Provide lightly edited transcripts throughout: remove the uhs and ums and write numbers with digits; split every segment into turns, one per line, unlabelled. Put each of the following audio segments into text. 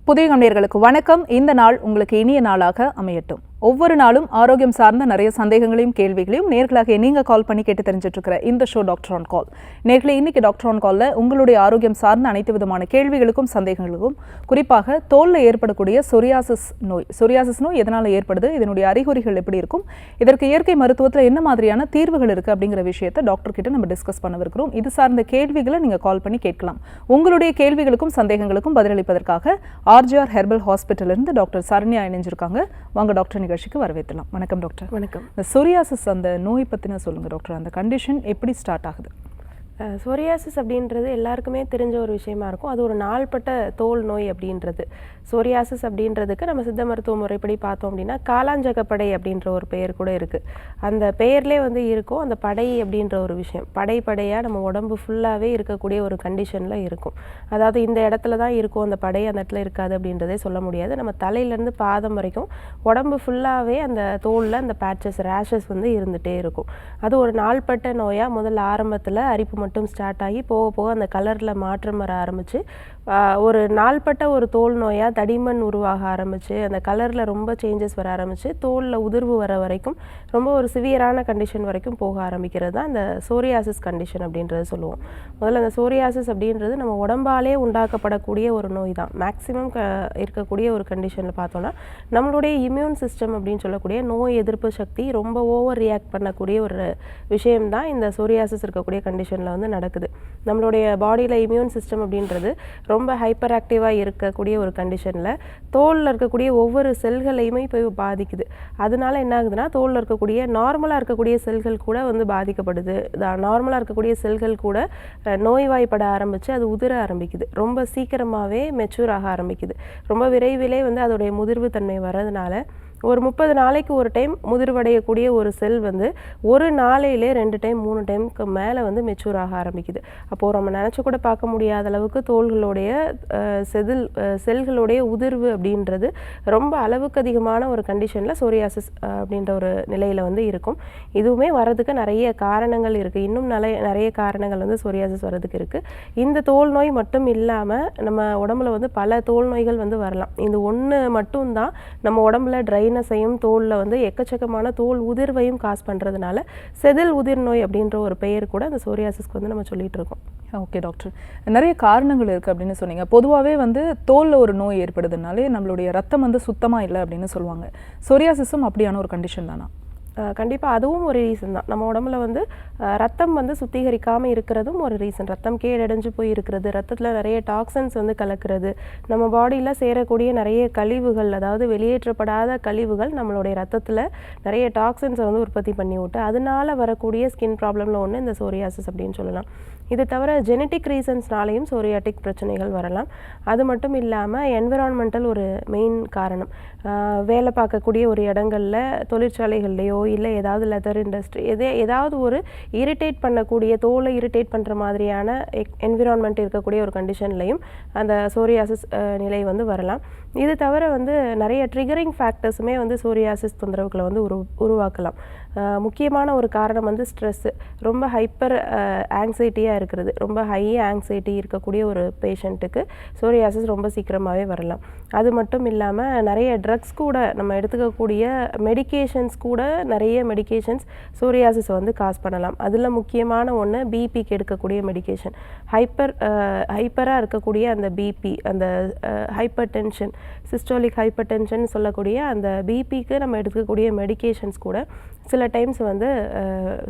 புதிய நேயர்களுக்கு வணக்கம். இந்த நாள் உங்களுக்கு இனிய நாளாக அமையட்டும். ஒவ்வொரு நாளும் ஆரோக்கியம் சார்ந்த நிறைய சந்தேகங்களையும் கேள்விகளையும் நேர்களாக நீங்க கால் பண்ணி கேட்டு தெரிஞ்சுட்டு இருக்கிற இந்த ஷோ டாக்டர் ஆன் கால். நேர்களே, இன்னைக்கு டாக்டர் ஆன் கால்ல உங்களுடைய ஆரோக்கியம் சார்ந்த அனைத்து விதமான கேள்விகளுக்கும் சந்தேகங்களுக்கும், குறிப்பாக தோல்ல ஏற்படக்கூடிய சொரியாசிஸ் நோய் எதனால ஏற்படுது, இதனுடைய அறிகுறிகள் எப்படி இருக்கும், இதற்கு இயற்கை மருத்துவத்தில் என்ன மாதிரியான தீர்வுகள் இருக்கு அப்படிங்கிற விஷயத்தை டாக்டர் கிட்ட நம்ம டிஸ்கஸ் பண்ணவிருக்கிறோம். இது சார்ந்த கேள்விகளை நீங்க கால் பண்ணி கேட்கலாம். உங்களுடைய கேள்விகளுக்கும் சந்தேகங்களுக்கும் பதிலளிப்பதற்காக ஆர்ஜிஆர் ஹெர்பல் ஹாஸ்பிட்டல் இருந்து டாக்டர் சரண்யா இணைஞ்சிருக்காங்க. வாங்க டாக்டர், நிகழ்ச்சிக்கு வரவேற்றலாம். வணக்கம் டாக்டர்.
வணக்கம்.
இந்த சொரியாசிஸ் அந்த நோய் பற்றின சொல்லுங்க டாக்டர். அந்த கண்டிஷன் எப்படி ஸ்டார்ட் ஆகுது?
சொரியாசிஸ் அப்படின்றது எல்லாருக்குமே தெரிஞ்ச ஒரு விஷயமா இருக்கும். அது ஒரு நாள்பட்ட தோல் நோய் அப்படின்றது. சொரியாசிஸ் அப்படின்றதுக்கு நம்ம சித்த மருத்துவ முறைப்படி பார்த்தோம் அப்படின்னா காலாஞ்சகப்படை அப்படின்ற ஒரு பெயர் கூட இருக்குது. அந்த பெயர்லே இருக்கும் அந்த படை அப்படின்ற ஒரு விஷயம். படையாக நம்ம உடம்பு ஃபுல்லாகவே இருக்கக்கூடிய ஒரு கண்டிஷனில் இருக்கும். அதாவது இந்த இடத்துல தான் இருக்கும் அந்த படை, அந்த இடத்துல இருக்காது அப்படின்றதே சொல்ல முடியாது. நம்ம தலையிலேருந்து பாதம் வரைக்கும் உடம்பு ஃபுல்லாகவே அந்த தோலில் அந்த பேட்சஸ், ரேஷஸ் இருந்துகிட்டே இருக்கும். அது ஒரு நாள்பட்ட நோயாக முதல்ல ஆரம்பத்தில் அரிப்பு மட்டும் ஸ்டார்ட் ஆகி போக போக அந்த கலரில் மாற்றம் வர ஆரம்பித்து ஒரு நாள்பட்ட ஒரு தோல் நோயாக தடிமண் உருவாக ஆரம்பித்து அந்த கலரில் ரொம்ப சேஞ்சஸ் வர ஆரம்பித்து தோலில் உதிர்வு வர வரைக்கும் ரொம்ப ஒரு சிவியரான கண்டிஷன் வரைக்கும் போக ஆரம்பிக்கிறது தான் இந்த சோரியாசிஸ் கண்டிஷன் அப்படின்றது சொல்லுவோம். முதல்ல அந்த சோரியாசிஸ் அப்படின்றது நம்ம உடம்பாலே உண்டாக்கப்படக்கூடிய ஒரு நோய் தான். மேக்ஸிமம் இருக்கக்கூடிய ஒரு கண்டிஷனில் பார்த்தோன்னா நம்மளுடைய இம்யூன் சிஸ்டம் அப்படின்னு சொல்லக்கூடிய நோய் எதிர்ப்பு சக்தி ரொம்ப ஓவர் ரியாக்ட் பண்ணக்கூடிய ஒரு விஷயம்தான் இந்த சோரியாசிஸ் இருக்கக்கூடிய கண்டிஷனில் நடக்குது. நம்மளுடைய பாடியில் இம்யூன் சிஸ்டம் அப்படின்றது ரொம்ப ஹைப்பர் ஆக்டிவாக இருக்கக்கூடிய ஒரு கண்டிஷனில் தோலில் இருக்கக்கூடிய ஒவ்வொரு செல்களையுமே போய் பாதிக்குது. அதனால என்ன ஆகுதுன்னா தோலில் இருக்கக்கூடிய நார்மலாக இருக்கக்கூடிய செல்கள் கூட பாதிக்கப்படுது. நார்மலாக இருக்கக்கூடிய செல்கள் கூட நோய்வாய்ப்பட ஆரம்பித்து அது உதிர ஆரம்பிக்குது. ரொம்ப சீக்கிரமாகவே மெச்சூர் ஆக ஆரம்பிக்குது. ரொம்ப விரைவிலே அதோடைய முதிர்வு தன்மை வர்றதுனால ஒரு 30 நாளைக்கு ஒரு டைம் முதிர்வடையக்கூடிய ஒரு செல் ஒரு நாளையிலே 2 டைம் 3 டைமுக்கு மேலே மெச்சூர் ஆக ஆரம்பிக்குது. அப்போது நம்ம நினச்சி கூட பார்க்க முடியாத அளவுக்கு தோள்களுடைய செல்களுடைய உதிர்வு அப்படின்றது ரொம்ப அளவுக்கு அதிகமான ஒரு கண்டிஷனில் சோரியாசிஸ் அப்படின்ற ஒரு நிலையில் இருக்கும். இதுவுமே வர்றதுக்கு நிறைய காரணங்கள் இருக்குது. இன்னும் நிறைய காரணங்கள் சோரியாசிஸ் வர்றதுக்கு இருக்குது. இந்த தோல் நோய் மட்டும் இல்லாமல் நம்ம உடம்புல பல தோல் நோய்கள் வரலாம். இந்த ஒன்று மட்டும்தான் நம்ம உடம்புல ட்ரைனஸையும் தோலில் எக்கச்சக்கமான தோல் உதிர்வையும் காஸ் பண்ணுறதுனால செதில் உதிர் நோய் அப்படின்ற ஒரு பெயர் கூட அந்த சோரியாசிஸ்க்கு நம்ம சொல்லிட்டு இருக்கோம்.
ஓகே டாக்டர், நிறைய காரணங்கள் இருக்குது அப்படின்னு சொன்னீங்க. பொதுவாகவே தோலில் ஒரு நோய் ஏற்படுதுனாலே நம்மளுடைய ரத்தம் சுத்தமாக இல்லை அப்படின்னு சொல்லுவாங்க. சொரியாசிஸும் அப்படியான ஒரு கண்டிஷன் தானா?
கண்டிப்பாக அதுவும் ஒரு ரீசன் தான். நம்ம உடம்புல ரத்தம் சுத்திகரிக்காமல் இருக்கிறதும் ஒரு ரீசன். ரத்தம் கேடடைஞ்சு போய் இருக்கிறது, ரத்தத்தில் நிறைய டாக்ஸன்ஸ் கலக்கிறது, நம்ம பாடியில் சேரக்கூடிய நிறைய கழிவுகள், அதாவது வெளியேற்றப்படாத கழிவுகள் நம்மளுடைய ரத்தத்தில் நிறைய டாக்ஸன்ஸை உற்பத்தி பண்ணி விட்டு அதனால வரக்கூடிய ஸ்கின் ப்ராப்ளமில் ஒன்று இந்த சோரியாசிஸ் அப்படின்னு சொல்லலாம். இது தவிர ஜெனட்டிக் ரீசன்ஸ்னாலையும் சோரியாட்டிக் பிரச்சனைகள் வரலாம். அது மட்டும் இல்லாமல் என்விரான்மெண்டல் ஒரு மெயின் காரணம். வேலை பார்க்கக்கூடிய ஒரு இடங்களில், தொழிற்சாலைகள்லையோ இல்லை ஏதாவது லெதர் இண்டஸ்ட்ரி, ஏதாவது ஒரு இரிட்டேட் பண்ணக்கூடிய, தோலை இரிட்டேட் பண்ணுற மாதிரியான என்விரான்மெண்ட் இருக்கக்கூடிய ஒரு கண்டிஷன்லையும் அந்த சோரியாசிஸ் நிலை வரலாம். இது தவிர நிறைய ட்ரிகரிங் ஃபேக்டர்ஸுமே சோரியாசிஸ் தொந்தரவுகளை உருவாக்கலாம். முக்கியமான ஒரு காரணம் ஸ்ட்ரெஸ்ஸு. ரொம்ப ஹைப்பர் ஆங்ஸைட்டியாக இருக்கிறது. ரொம்ப ஹை ஆங்ஸைட்டி இருக்கக்கூடிய ஒரு பேஷண்ட்டுக்கு சோரியாசிஸ் ரொம்ப சீக்கிரமாகவே வரலாம். அது மட்டும் இல்லாமல் நிறைய ட்ரக்ஸ் கூட, நம்ம எடுத்துக்கக்கூடிய மெடிகேஷன்ஸ் கூட, நிறைய மெடிகேஷன்ஸ் சோரியாசிஸை காஸ் பண்ணலாம். அதில் முக்கியமான ஒன்று பிபிக்கு எடுக்கக்கூடிய மெடிகேஷன். ஹைப்பராக இருக்கக்கூடிய அந்த பிபி, அந்த hyper tension, systolic hyper tension சொல்லக்கூடிய அந்த பிபிக்கு நம்ம எடுக்கக்கூடிய மெடிகேஷன்ஸ் கூட சில டைம்ஸ்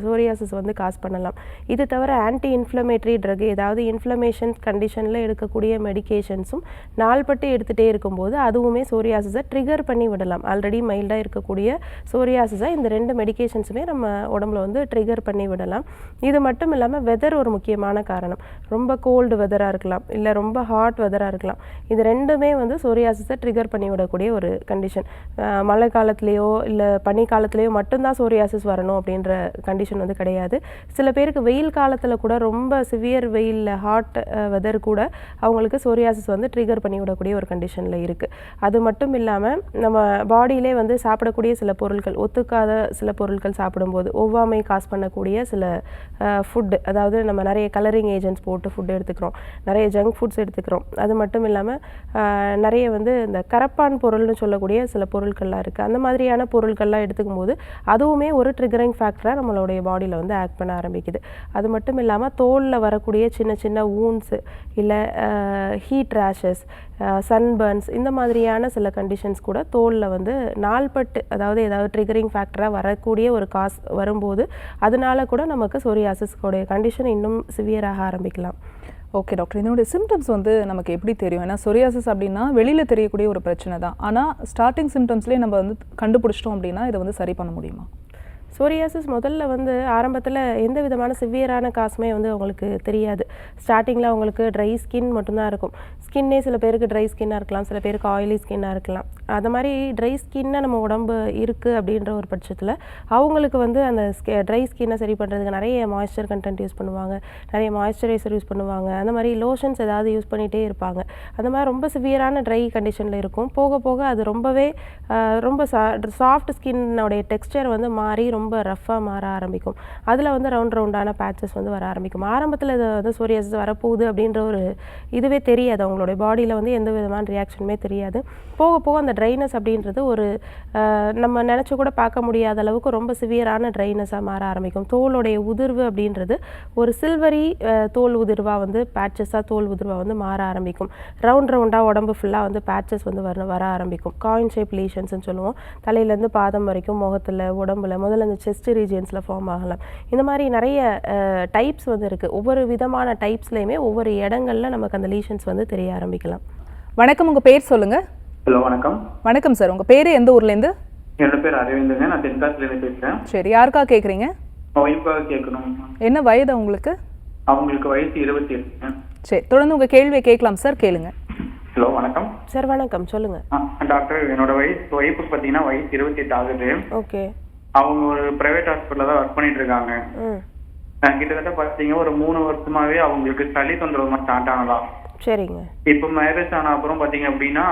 சோரியாசிஸ் காஸ் பண்ணலாம். இது தவிர ஆன்டி இன்ஃப்ளமேட்டரி ட்ரக், ஏதாவது இன்ஃப்ளமேஷன் கண்டிஷனில் எடுக்கக்கூடிய மெடிகேஷன்ஸும் நாள்பட்டு எடுத்துகிட்டே இருக்கும்போது அதுவுமே சோரியாசிஸை ட்ரிகர் பண்ணி விடலாம். ஆல்ரெடி மைல்டாக இருக்கக்கூடிய சோரியாசிஸை இந்த 2 மெடிகேஷன்ஸுமே நம்ம உடம்புல ட்ரிகர் பண்ணி விடலாம். இது மட்டும் இல்லாமல் வெதர் ஒரு முக்கியமான காரணம். ரொம்ப கோல்டு வெதராக இருக்கலாம், இல்லை ரொம்ப ஹாட் வெதராக இருக்கலாம். இது ரெண்டுமே சோரியாசிஸை ட்ரிகர் பண்ணி விடக்கூடிய ஒரு கண்டிஷன். மழை காலத்துலேயோ இல்லை பனி காலத்துலேயோ மட்டும்தான் சோரியாசிஸ் சொரியாசிஸ் வரணும் அப்படின்ற கண்டிஷன் வந்து கிடையாது. சில பேருக்கு வெயில் காலத்தில் கூட ரொம்ப சிவியர் வெயிலில் ஹாட் வெதர் கூட அவங்களுக்கு சொரியாசிஸ் வந்து ட்ரிகர் பண்ணி விடக்கூடிய ஒரு கண்டிஷனில் இருக்குது. அது மட்டும் இல்லாமல் நம்ம பாடியிலே வந்து சாப்பிடக்கூடிய சில பொருட்கள், ஒத்துக்காத சில பொருட்கள் சாப்பிடும்போது ஒவ்வாமை காசு பண்ணக்கூடிய சில ஃபுட்டு, அதாவது நம்ம நிறைய கலரிங் ஏஜென்ட்ஸ் போட்டு ஃபுட் எடுத்துக்கிறோம், நிறைய ஜங்க் ஃபுட்ஸ் எடுத்துக்கிறோம். அது மட்டும் இல்லாமல் நிறைய வந்து இந்த கரப்பான் பொருள்னு சொல்லக்கூடிய சில பொருட்கள்லாம் இருக்குது. அந்த மாதிரியான பொருட்கள்லாம் எடுத்துக்கும் போது அதுவுமே ஒரு ட்ரிகரிங் ஃபேக்டராக நம்மளுடைய பாடியில் வந்து ஆக்ட் பண்ண ஆரம்பிக்குது. அது மட்டும் இல்லாமல் தோலில் வரக்கூடிய சின்ன சின்ன வூண்ட்ஸு, இல்லை ஹீட் ரேஷஸ், சன்பர்ன்ஸ், இந்த மாதிரியான சில கண்டிஷன்ஸ் கூட தோலில் வந்து நாள்பட்டு, அதாவது ஏதாவது ட்ரிகரிங் ஃபேக்டராக வரக்கூடிய ஒரு காஸ் வரும்போது அதனால கூட நமக்கு சொரியாசிஸ்கோடைய கண்டிஷன் இன்னும் சிவியராக ஆரம்பிக்கலாம்.
ஓகே டாக்டர், இதனுடைய சிம்டம்ஸ் வந்து நமக்கு எப்படி தெரியும்? ஏன்னா சொரியாசிஸ் அப்படின்னா வெளியில் தெரியக்கூடிய ஒரு பிரச்சனை தான். ஆனால் ஸ்டார்டிங் சிம்டம்ஸ்லேயே நம்ம வந்து கண்டுபிடிச்சிட்டோம் அப்படின்னா இதை வந்து சரி பண்ண முடியுமா?
சொரியாசிஸ் முதல்ல வந்து ஆரம்பத்தில் எந்த விதமான சிவியரான காசுமே வந்து அவங்களுக்கு தெரியாது. ஸ்டார்டிங்கில் அவங்களுக்கு ட்ரை ஸ்கின் மட்டும்தான் இருக்கும். ஸ்கின்னே சில பேருக்கு ட்ரை ஸ்கின்னாக இருக்கலாம், சில பேருக்கு ஆயிலி ஸ்கின்னாக இருக்கலாம். அது மாதிரி ட்ரை ஸ்கின்னாக நம்ம உடம்பு இருக்குது அப்படின்ற ஒரு பட்சத்தில் அவங்களுக்கு வந்து அந்த ட்ரை ஸ்கின்னை சரி பண்ணுறதுக்கு நிறைய மாய்ஸ்சர் கண்டென்ட் யூஸ் பண்ணுவாங்க, நிறைய மாய்ஸ்சரைசர் யூஸ் பண்ணுவாங்க, அந்த மாதிரி லோஷன்ஸ் ஏதாவது யூஸ் பண்ணிகிட்டே இருப்பாங்க. அந்த மாதிரி ரொம்ப சிவியரான ட்ரை கண்டிஷனில் இருக்கும். போக போக அது ரொம்பவே ரொம்ப சாஃப்ட் ஸ்கின்னோடைய டெக்ஸ்சர் வந்து மாறி ரொம்ப ரஃப்பாக மாற ஆரம்பிக்கும். அதில் வந்து ரவுண்டான பேட்சஸ் வந்து வர ஆரம்பிக்கும். ஆரம்பத்தில் இது வந்து சொரியாசிஸ் வரப்போகுது அப்படின்ற ஒரு இதுவே தெரியாது, அவங்களுடைய பாடியில் வந்து எந்த விதமான ரியாக்ஷனுமே தெரியாது. போக போக அந்த ட்ரைனஸ் அப்படின்றது ஒரு நம்ம நினச்சி கூட பார்க்க முடியாத அளவுக்கு ரொம்ப சிவியரான ட்ரைனஸாக மாற ஆரம்பிக்கும். தோலுடைய உதிர்வு அப்படின்றது ஒரு சில்வரி தோல் உதிர்வாக வந்து பேட்சஸாக தோல் உதிர்வாக வந்து மாற ஆரம்பிக்கும். ரவுண்டாக உடம்பு ஃபுல்லாக வந்து பேட்சஸ் வந்து வர ஆரம்பிக்கும். காயின் ஷேப் லீஷன்ஸ்னு சொல்லுவோம். தலையிலேருந்து பாதம் வரைக்கும் முகத்தில், உடம்புல, முதல்ல இந்த செஸ்ட் ரீஜியன்ஸில் ஃபார்ம் ஆகலாம். இந்த மாதிரி நிறைய டைப்ஸ் வந்து இருக்குது. ஒவ்வொரு விதமான டைப்ஸ்லையுமே ஒவ்வொரு இடங்களில் நமக்கு அந்த லீஷன்ஸ் வந்து தெரிய ஆரம்பிக்கலாம்.
வணக்கம், உங்கள் பேர் சொல்லுங்கள்.
ஹலோ, வணக்கம்.
வணக்கம் சார், உங்கள் பேர் எந்த ஊர்லேருந்து?
என்னோட பேர் அரவிந்துங்க, நான் தென்காசிலேருந்து பேசுகிறேன்.
சரி, யாருக்காக கேட்குறீங்க?
ஒய்ஃபாக கேட்கணும்.
என்ன வயது உங்களுக்கு?
அவங்களுக்கு வயசு 28.
சரி, தொடர்ந்து உங்கள் கேள்வியை கேட்கலாம் சார், கேளுங்க.
ஹலோ, வணக்கம்
சார். வணக்கம், சொல்லுங்கள்.
டாக்டர், என்னோட ஒய்ஃபுக்கு பார்த்தீங்கன்னா வயசு 28 ஆகுது.
ஓகே.
அவங்க ஒரு பிரைவேட் ஹாஸ்பிட்டலில் தான் ஒர்க் பண்ணிட்டு இருக்காங்க. கிட்டத்தட்ட பார்த்தீங்கன்னா ஒரு 3 வருஷமாவே அவங்களுக்கு சளி தொந்தரவு ஸ்டார்ட் ஆனதான்.
சரிங்க.
இப்போ மேரேஜ் ஆன அப்புறம் பார்த்தீங்க அப்படின்னா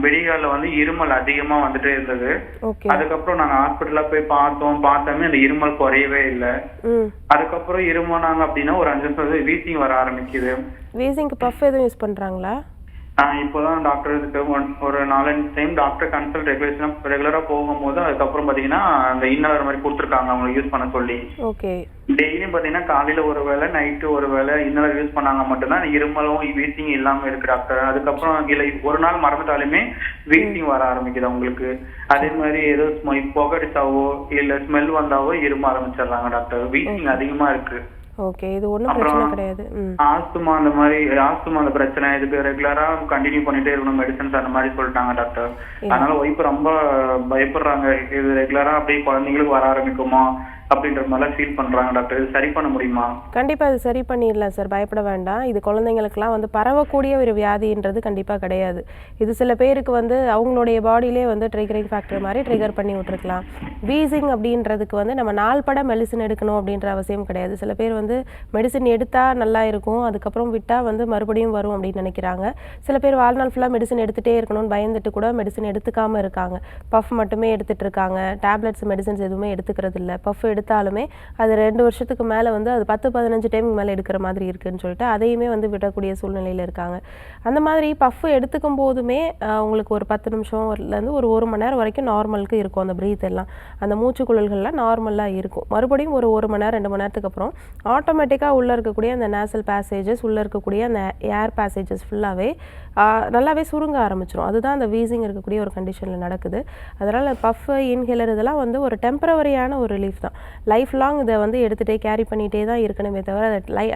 வெடிகாலில் வந்து இருமல் அதிகமாக வந்துட்டே இருந்தது. அதுக்கப்புறம் நாங்கள் ஹாஸ்பிட்டலில் போய் பார்த்தோமே அந்த இருமல் குறையவே இல்லை. அதுக்கப்புறம் இருமனாங்க அப்படின்னா ஒரு 5 நிமிஷம் வீசிங் வர ஆரம்பிக்குது.
வீசிங்க்கு பஃப் எதுவும் யூஸ் பண்ணுறாங்களா?
இப்போதான் டாக்டர் ஒரு 4-5 டைம் டாக்டர் கன்சல்ட் ரெகுலரா போகும்போது அதுக்கப்புறம் பாத்தீங்கன்னா அந்த இன்னர் மாதிரி கொடுத்துருக்காங்க அவங்க யூஸ் பண்ண சொல்லி.
ஓகே.
டெய்லியும் பாத்தீங்கன்னா காலையில ஒரு வேளை நைட்டு ஒரு வேளை இன்னர் யூஸ் பண்ணாங்க மட்டும்தான் இருமலும் வீசிங் இல்லாம இருக்கு டாக்டர். அதுக்கப்புறம் இல்ல ஒரு நாள் மறந்துட்டாலுமே வீசிங் வர ஆரம்பிக்குது அவங்களுக்கு. அதே மாதிரி ஏதோ புகடிச்சாவோ இல்ல ஸ்மெல் வந்தாவோ இரும ஆரம்பிச்சிடுறாங்க டாக்டர். வீசிங் அதிகமா இருக்கு.
ஓகே, இது ஒண்ணும் பிரச்சனை கிடையாது.
ஆஸ்துமா அந்த பிரச்சனை இதுக்கு ரெகுலரா கண்டினியூ பண்ணிட்டே இருக்கணும் மெடிசன்ஸ் அந்த மாதிரி சொல்லிட்டாங்க டாக்டர். அதனால ஒய்ஃப் ரொம்ப பயப்படுறாங்க, இது ரெகுலரா அப்படியே குழந்தைங்களுக்கு வர ஆரம்பிக்குமா அப்படின்ற மாதிரிலாம் ஃபீல் பண்ணுறாங்க டாக்டர். இது சரி பண்ண முடியுமா?
கண்டிப்பாக இது சரி பண்ணிடலாம் சார், பயப்பட வேண்டாம். இது குழந்தைங்களுக்குலாம் வந்து பரவக்கூடிய ஒரு வியாதின்றது கண்டிப்பாக கிடையாது. இது சில பேருக்கு வந்து அவங்களுடைய பாடியிலே வந்து ட்ரிகரிங் ஃபேக்டர் மாதிரி ட்ரிகர் பண்ணி விட்டுருக்கலாம். வீசிங் அப்படின்றதுக்கு வந்து நம்ம நாள்பட மெடிசன் எடுக்கணும் அப்படின்ற அவசியம் கிடையாது. சில பேர் வந்து மெடிசன் எடுத்தால் நல்லா இருக்கும், அதுக்கப்புறம் விட்டால் வந்து மறுபடியும் வரும் அப்படின்னு நினைக்கிறாங்க. சில பேர் வாழ்நாள் ஃபுல்லாக மெடிசன் எடுத்துகிட்டே இருக்கணும்னு பயந்துட்டு கூட மெடிசன் எடுத்துக்காமல் இருக்காங்க. பஃப் மட்டுமே எடுத்துகிட்டு இருக்காங்க, டேப்லெட்ஸ் மெடிசன்ஸ் எதுவுமே எடுத்துக்கிறது இல்லை. பஃப் எடுத்தாலுமே அது 2 வருஷத்துக்கு மேலே வந்து அது 10-15 டைம் மேலே எடுக்கிற மாதிரி இருக்குன்னு சொல்லிட்டு அதையுமே வந்து விடக்கூடிய சூழ்நிலையில் இருக்காங்க. அந்த மாதிரி பஃப் எடுத்துக்கும் போதுமே உங்களுக்கு ஒரு 10 நிமிஷம்லேருந்து ஒரு 1 மணி நேரம் வரைக்கும் நார்மலுக்கு இருக்கும். அந்த ப்ரீத் எல்லாம், அந்த மூச்சுக்குழல்கள்லாம் நார்மலாக இருக்கும். மறுபடியும் ஒரு 1 மணி நேரம் 2 மணி நேரத்துக்கு அப்புறம் ஆட்டோமேட்டிக்காக உள்ளே இருக்கக்கூடிய அந்த நேசல் பேசேஜஸ், உள்ளே இருக்கக்கூடிய அந்த ஏர் பேசேஜஸ் ஃபுல்லாகவே நல்லாவே சுருங்க ஆரம்பிச்சிடும். அதுதான் அந்த வீசிங் இருக்கக்கூடிய ஒரு கண்டிஷனில் நடக்குது. அதனால் பஃப், இன்ஹேலர் இதெல்லாம் வந்து ஒரு டெம்பரவரியான ஒரு ரிலீஃப் தான். லைஃப் லாங் இதை வந்து எடுத்துகிட்டே கேரி பண்ணிகிட்டே தான் இருக்கணுமே தவிர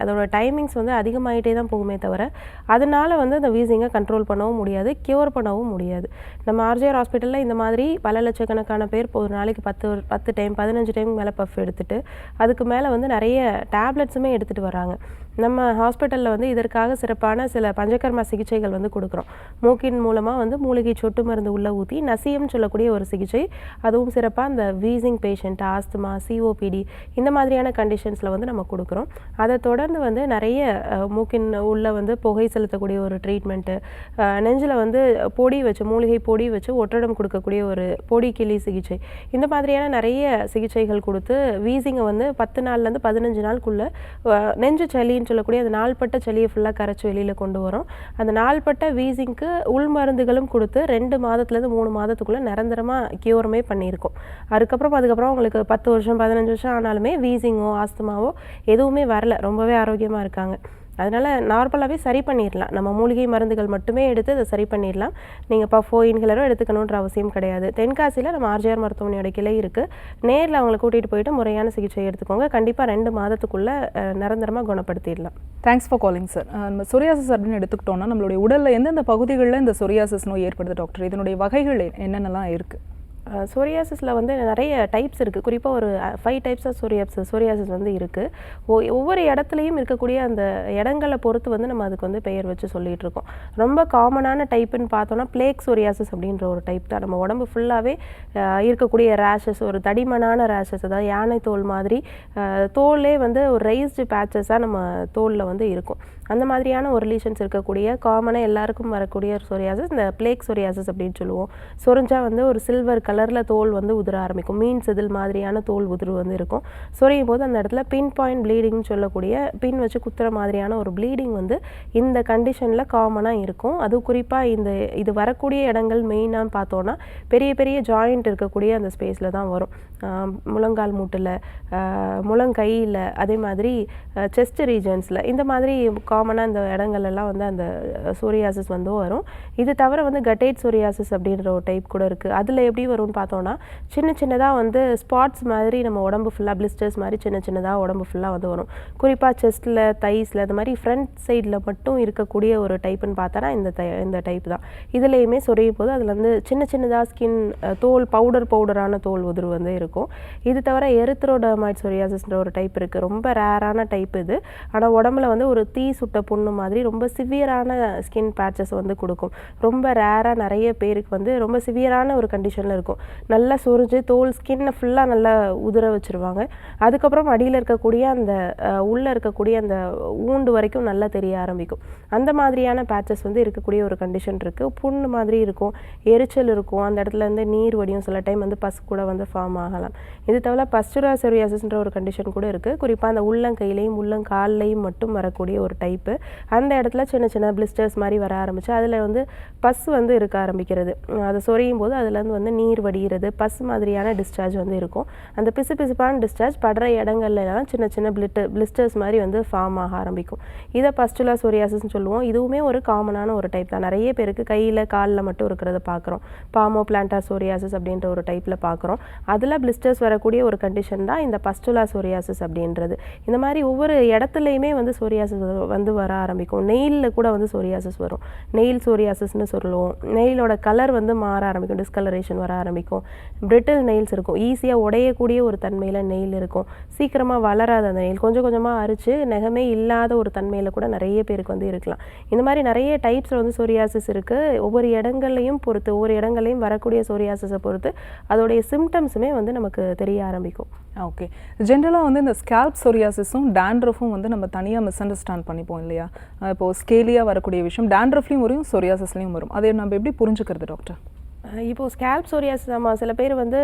அதோட டைமிங்ஸ் வந்து அதிகமாகிட்டே தான் போகுமே தவிர அதனால் வந்து அந்த வீசிங்கை கண்ட்ரோல் பண்ணவும் முடியாது, க்யூர் பண்ணவும் முடியாது. நம்ம ஆர்ஜிஆர் ஹாஸ்பிட்டலில் இந்த மாதிரி பல லட்சக்கணக்கான பேர் ஒரு நாளைக்கு 10 டைம் 15 டைம் மேலே பஃப் எடுத்துகிட்டு அதுக்கு மேலே வந்து நிறைய டேப்லெட்ஸுமே எடுத்துகிட்டு வராங்க. நம்ம ஹாஸ்பிட்டலில் வந்து இதற்காக சிறப்பான சில பஞ்சகர்மா சிகிச்சைகள் வந்து கொடுக்குறோம். மூக்கின் மூலமாக வந்து மூலிகை சொட்டு மருந்து உள்ளே ஊற்றி நசியம் சொல்லக்கூடிய ஒரு சிகிச்சை, அதுவும் சிறப்பாக இந்த வீசிங் பேஷண்ட், ஆஸ்துமா, சிஓபிடி இந்த மாதிரியான கண்டிஷன்ஸில் வந்து நம்ம கொடுக்குறோம். அதை தொடர்ந்து வந்து நிறைய மூக்கின் உள்ள வந்து புகை செலுத்தக்கூடிய ஒரு ட்ரீட்மெண்ட்டு, நெஞ்சில் வந்து பொடி வச்சு மூலிகை பொடி வச்சு ஒற்றடம் கொடுக்கக்கூடிய ஒரு பொடி கிளி சிகிச்சை, இந்த மாதிரியான நிறைய சிகிச்சைகள் கொடுத்து வீசிங்கை வந்து 10 நாள்லேருந்து 15 நாளுக்குள்ளே நெஞ்சு சளின்னு சொல்லக்கூடிய அந்த நாள்பட்ட சளியை ஃபுல்லாக கரைச்சி வெளியில் கொண்டு வரோம். அந்த நாள்பட்ட வீசிங்க்கு உள் மருந்துகளும் கொடுத்து 2 மாதத்துலேருந்து 3 மாதத்துக்குள்ளே நிரந்தரமாக க்யூருமே பண்ணியிருக்கோம். அதுக்கப்புறம் அவங்களுக்கு 10 வருஷம் 15 வருஷம் ஆனாலுமே வீசிங்கோ ஆஸ்துமாவோ எதுவுமே வரல, ரொம்பவே ஆரோக்கியமாக இருக்காங்க. அதனால் நார்மலாகவே சரி பண்ணிடலாம். நம்ம மூலிகை மருந்துகள் மட்டுமே எடுத்து அதை சரி பண்ணிடலாம். நீங்கள் பஃபோ இன்ஹேலரோ எடுத்துக்கணுன்ற அவசியம் கிடையாது. தென்காசியில் நம்ம ஆர்ஜிஆர் மருத்துவமனையோட கிளை இருக்குது. நேரில் அவங்களை கூட்டிகிட்டு போயிட்டு முறையான சிகிச்சை எடுத்துக்கோங்க. கண்டிப்பாக 2 மாதத்துக்குள்ளே நிரந்தரமாக குணப்படுத்திடலாம்.
Thanks for calling sir. நம்ம சொரியாசிஸ் அப்படின்னு எடுத்துக்கிட்டோம்னா நம்மளுடைய உடலில் எந்தெந்த பகுதிகளில் இந்த சொரியாசிஸ் நோய் ஏற்படுது டாக்டர்? இதனுடைய வகைகள் என்னென்னலாம் இருக்குது?
சோரியாசிஸில் வந்து நிறைய டைப்ஸ் இருக்குது. குறிப்பாக ஒரு 5 டைப்ஸ் ஆஃப் சோரியாசிஸ் வந்து இருக்குது. ஒவ்வொரு இடத்துலையும் இருக்கக்கூடிய அந்த இடங்களை பொறுத்து வந்து நம்ம அதுக்கு வந்து பெயர் வச்சு சொல்லிகிட்டு இருக்கோம். ரொம்ப காமனான டைப்புன்னு பார்த்தோன்னா பிளேக் சோரியாசிஸ் அப்படின்ற ஒரு டைப் தான். நம்ம உடம்பு ஃபுல்லாகவே இருக்கக்கூடிய ரேஷஸ், ஒரு தடிமனான ரேஷஸ், அதாவது யானை தோல் மாதிரி தோலே வந்து ஒரு ரைஸ்டு பேச்சஸாக நம்ம தோலில் வந்து இருக்கும். அந்த மாதிரியான ஒரு ரிலேஷன்ஸ் இருக்கக்கூடிய காமனாக எல்லாருக்கும் வரக்கூடிய ஒரு சோரியாசிஸ் இந்த பிளேக் சோரியாசிஸ் அப்படின்னு சொல்லுவோம். சொரிஞ்சா வந்து ஒரு சில்வர் கலரில் தோல் வந்து உதிர ஆரம்பிக்கும். மீன் செதில் மாதிரியான தோல் உதிர்வு வந்து இருக்கும். சொரியும் போது அந்த இடத்துல பின் பாயிண்ட் ப்ளீடிங்னு சொல்லக்கூடிய பின் வச்சு குத்துற மாதிரியான ஒரு ப்ளீடிங் வந்து இந்த கண்டிஷனில் காமனாக இருக்கும். அது குறிப்பாக இது வரக்கூடிய இடங்கள் மெயினாக பார்த்தோன்னா பெரிய பெரிய ஜாயிண்ட் இருக்கக்கூடிய அந்த ஸ்பேஸில் தான் வரும். முழங்கால் மூட்டில், முழங்கையில், அதே மாதிரி செஸ்ட் ரீஜன்ஸில், இந்த மாதிரி காமனாக இந்த இடங்கள்லாம் வந்து அந்த சோரியாசிஸ் வந்து வரும். இது தவிர வந்து கட்டேட் சோரியாசிஸ் அப்படின்ற ஒரு டைப் கூட இருக்குது. அதில் எப்படி வரும்னு பார்த்தோன்னா சின்னதாக வந்து ஸ்பாட்ஸ் மாதிரி நம்ம உடம்பு ஃபுல்லாக பிளிஸ்டர்ஸ் மாதிரி சின்னதாக உடம்பு ஃபுல்லாக வந்து வரும். குறிப்பாக செஸ்ட்டில், தைஸில், இந்த மாதிரி ஃப்ரண்ட் சைடில் மட்டும் இருக்கக்கூடிய ஒரு டைப்புன்னு பார்த்தோன்னா இந்த டைப் தான். இதுலேயுமே சொரியும் போது அதில் வந்து சின்னதாக ஸ்கின் தோல் பவுடரான தோல் உதிர்வு வந்து இருக்கும். இது தவிர எரித்ரோடர்மாய்டு சோரியாசிஸ்ன்ற ஒரு டைப் இருக்குது. ரொம்ப ரேரான டைப் இது. ஆனால் உடம்புல வந்து ஒரு தீ சுட்ட புண்ணு மாதிரி ரொம்ப சிவியரான ஸ்கின் பேட்சஸ் வந்து கொடுக்கும். ரொம்ப ரேராக நிறைய பேருக்கு வந்து ரொம்ப சிவியரான ஒரு கண்டிஷனில் இருக்கும். நல்லா சொரிஞ்சு தோல் ஸ்கின்னை ஃபுல்லாக நல்லா உதிர வச்சுருவாங்க. அதுக்கப்புறம் அடியில் இருக்கக்கூடிய அந்த உள்ளே இருக்கக்கூடிய அந்த ஊண்டு வரைக்கும் நல்லா தெரிய ஆரம்பிக்கும். அந்த மாதிரியான பேட்சஸ் வந்து இருக்கக்கூடிய ஒரு கண்டிஷன் இருக்குது. புண்ணு மாதிரி இருக்கும், எரிச்சல் இருக்கும், அந்த இடத்துல இருந்து நீர் வடியும், சில டைம் வந்து பஸ் கூட வந்து ஃபார்ம் ஆகலாம். இது தவிர பஸ்டுலா சோரியாசிஸ்ன்ற ஒரு கண்டிஷன் கூட இருக்குது. குறிப்பாக அந்த உள்ளங்கையிலையும் உள்ளங்கால்லையும் மட்டும் வரக்கூடிய ஒரு டைப்பு. அந்த இடத்துல சின்ன பிளிஸ்டர்ஸ் மாதிரி வர ஆரம்பிச்சு அதில் வந்து பஸ் வந்து இருக்க ஆரம்பிக்கிறது. அதை சொரியும் போது அதுலேருந்து வந்து நீர் வடிகிறது, பஸ் மாதிரியான டிஸ்சார்ஜ் வந்து இருக்கும். அந்த பிசுப்பான டிஸ்சார்ஜ் படுற இடங்கள்லாம் சின்ன பிளிஸ்டர்ஸ் மாதிரி வந்து ஃபார்ம் ஆக ஆரம்பிக்கும். இதை பஸ்டுலா சோரியாசிஸ்ன்னு சொல்லுவோம். இதுவுமே ஒரு காமனான ஒரு டைப் தான். நிறைய பேருக்கு கையில் காலில் மட்டும் இருக்கிறத பார்க்குறோம். பாமோ பிளான்டார் சோரியாசிஸ் அப்படின்ற ஒரு டைப்பில் பார்க்குறோம். அதில் பிளிஸ்டர்ஸ் வரக்கூடிய ஒரு கண்டிஷன் தான் இந்த பஸ்டுலா சோரியாசிஸ் அப்படின்றது. இந்த மாதிரி ஒவ்வொரு இடத்துலையுமே வந்து சோரியாசிஸ் வந்து வர ஆரம்பிக்கும். நெயிலில் கூட வந்து சோரியாசிஸ் வரும். நெயில் சோரியாசிஸ்னு சொல்லுவோம். நெயிலோட கலர் வந்து மாற ஆரம்பிக்கும், டிஸ்கலரேஷன் வர ஆரம்பிக்கும். பிரிட்டில் நெயில்ஸ் இருக்கும், ஈஸியாக உடையக்கூடிய ஒரு தன்மையில் நெயில் இருக்கும். சீக்கிரமாக வளராத அந்த நெயில் கொஞ்சமாக அரிச்சு நெகமே இல்லாத ஒரு தன்மையில் கூட நிறைய பேருக்கு வந்து இருக்கலாம். இந்த மாதிரி நிறைய டைப்ஸில் வந்து சோரியாசிஸ் இருக்குது. ஒவ்வொரு இடங்கள்லையும் பொறுத்து, ஒவ்வொரு இடங்கள்லையும் வரக்கூடிய சோரியாசிஸை பொறுத்து அதோடைய சிம்டம்ஸுமே வந்து நமக்கு தெரிய ஆரம்பிக்கும்.
ஓகே. ஜென்ரலாக வந்து இந்த ஸ்கேல்ப் சோரியாசிஸும் டேண்ட்ரஃபும் வந்து நம்ம தனியாக மிஸ் அண்டர்ஸ்டாண்ட் பண்ணிப்போம் இல்லையா? இப்போது ஸ்கேலியாக வரக்கூடிய விஷயம் டேண்ட்ரஃப்லையும் வரும், சோரியாசிஸ்லையும் வரும். அதை நம்ம எப்படி புரிஞ்சுக்கிறது டாக்டர்?
இப்போது ஸ்கேல்ப் சோரியாசிஸ் நம்ம சில பேர் வந்து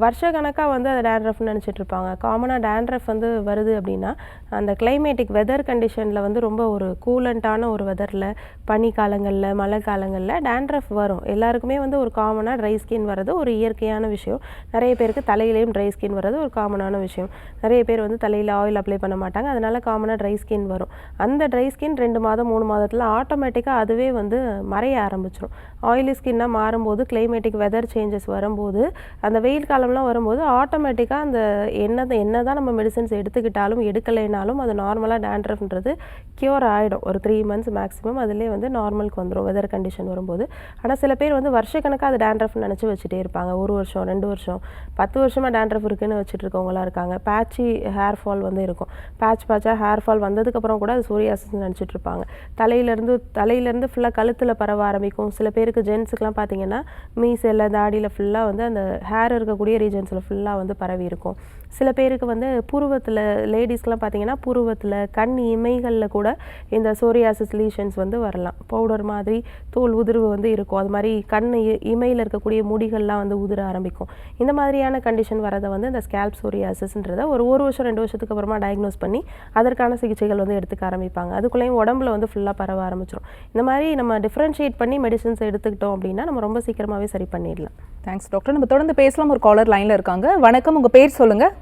வருஷக்கணக்காக வந்து அதை டேண்ட்ரஃப்னு நினச்சிட்டு இருப்பாங்க. காமனாக டேண்ட்ரஃப் வந்து வருது அப்படின்னா அந்த கிளைமேட்டிக் வெதர் கண்டிஷனில் வந்து ரொம்ப ஒரு கூலண்ட்டான ஒரு வெதரில், பனி காலங்களில், மழை காலங்களில் டேண்ட்ரஃப் வரும். எல்லாருக்குமே வந்து ஒரு காமனாக ட்ரை ஸ்கின் வர்றது ஒரு இயற்கையான விஷயம். நிறைய பேருக்கு தலையிலையும் ட்ரை ஸ்கின் வர்றது ஒரு காமனான விஷயம். நிறைய பேர் வந்து தலையில் ஆயில் அப்ளை பண்ண மாட்டாங்க, அதனால் காமனாக ட்ரை ஸ்கின் வரும். அந்த ட்ரை ஸ்கின் 2 மாதம் 3 மாதத்தில் ஆட்டோமேட்டிக்காக அதுவே வந்து மறைய ஆரம்பிச்சிடும். ஆயிலி ஸ்கின்னாக மாறும்போது வரும்போது கிளைமேட்டிக் வெதர் சேஞ்சஸ் வரும்போது அந்த வெயில் காலம்லாம் வரும்போது ஆட்டோமேட்டிக்காக அந்த என்ன தான் நம்ம மெடிசன்ஸ் எடுத்துக்கிட்டாலும் எடுக்கலைனாலும் அது நார்மலாக டேண்ட்ரஃப்ன்றது க்யூர் ஆகிடும். ஒரு 3 months மேக்ஸிமம் அதிலே வந்து நார்மலுக்கு வந்துடும் வெதர் கண்டிஷன் வரும்போது. ஆனால் சில பேர் வந்து வருஷக்கணக்காக அது டேண்ட்ரஃப்னு நினச்சி வச்சுட்டே இருப்பாங்க. 1 வருஷம் 2 வருஷம் 10 வருஷமாக டேண்ட்ரஃப் இருக்குன்னு வச்சுட்டு இருக்கவங்களாம் இருக்காங்க. பேட்சி ஹேர் ஃபால் வந்து இருக்கும். பேட்சாக ஹேர் ஃபால் வந்ததுக்கப்புறம் கூட அது சோரியாசிஸ் நினச்சிட்டு இருப்பாங்க. தலையிலேருந்து ஃபுல்லாக கழுத்தில் பரவ ஆரம்பிக்கும். சில பேருக்கு ஜென்ஸுக்கெலாம் பார்த்தீங்கன்னா மீசையில் தாடியில் ஃபுல்லாக வந்து அந்த ஹேர் இருக்கக்கூடிய ரீஜன்ஸில் ஃபுல்லாக வந்து பரவி இருக்கும். சில பேருக்கு வந்து புருவத்தில் லேடிஸ்க்கெலாம் பார்த்தீங்கன்னா புருவத்தில் கண் இமைகளில் கூட இந்த சோரியாசிஸ் லீஷன்ஸ் வந்து வரலாம். பவுடர் மாதிரி தோல் உதிர்வு வந்து இருக்கும். அது மாதிரி கண் இமையில் இருக்கக்கூடிய முடிகள்லாம் வந்து உதிர ஆரம்பிக்கும். இந்த மாதிரியான கண்டிஷன் வரதை வந்து இந்த ஸ்கேல்ப் சோரியாசிஸ்ன்றதை ஒரு வருஷம் 2 வருஷத்துக்கு அப்புறமா டயக்னோஸ் பண்ணி அதற்கான சிகிச்சைகள் வந்து எடுத்துக்க ஆரம்பிப்பாங்க. அதுக்குள்ளேயும் உடம்புல வந்து ஃபுல்லாக பரவ ஆரம்பிச்சிடும். இந்த மாதிரி நம்ம டிஃப்ரென்ஷியேட் பண்ணி மெடிசன்ஸ் எடுத்துக்கிட்டோம் அப்படின்னா நம்ம ரொம்ப சீக்கிரமாகவே சரி பண்ணிடலாம்.
Thanks doctor. நம்ம தொடர்ந்து பேசலாம். ஒரு காலர் லைனில் இருக்காங்க. வணக்கம், உங்கள் பேர் சொல்லுங்கள்.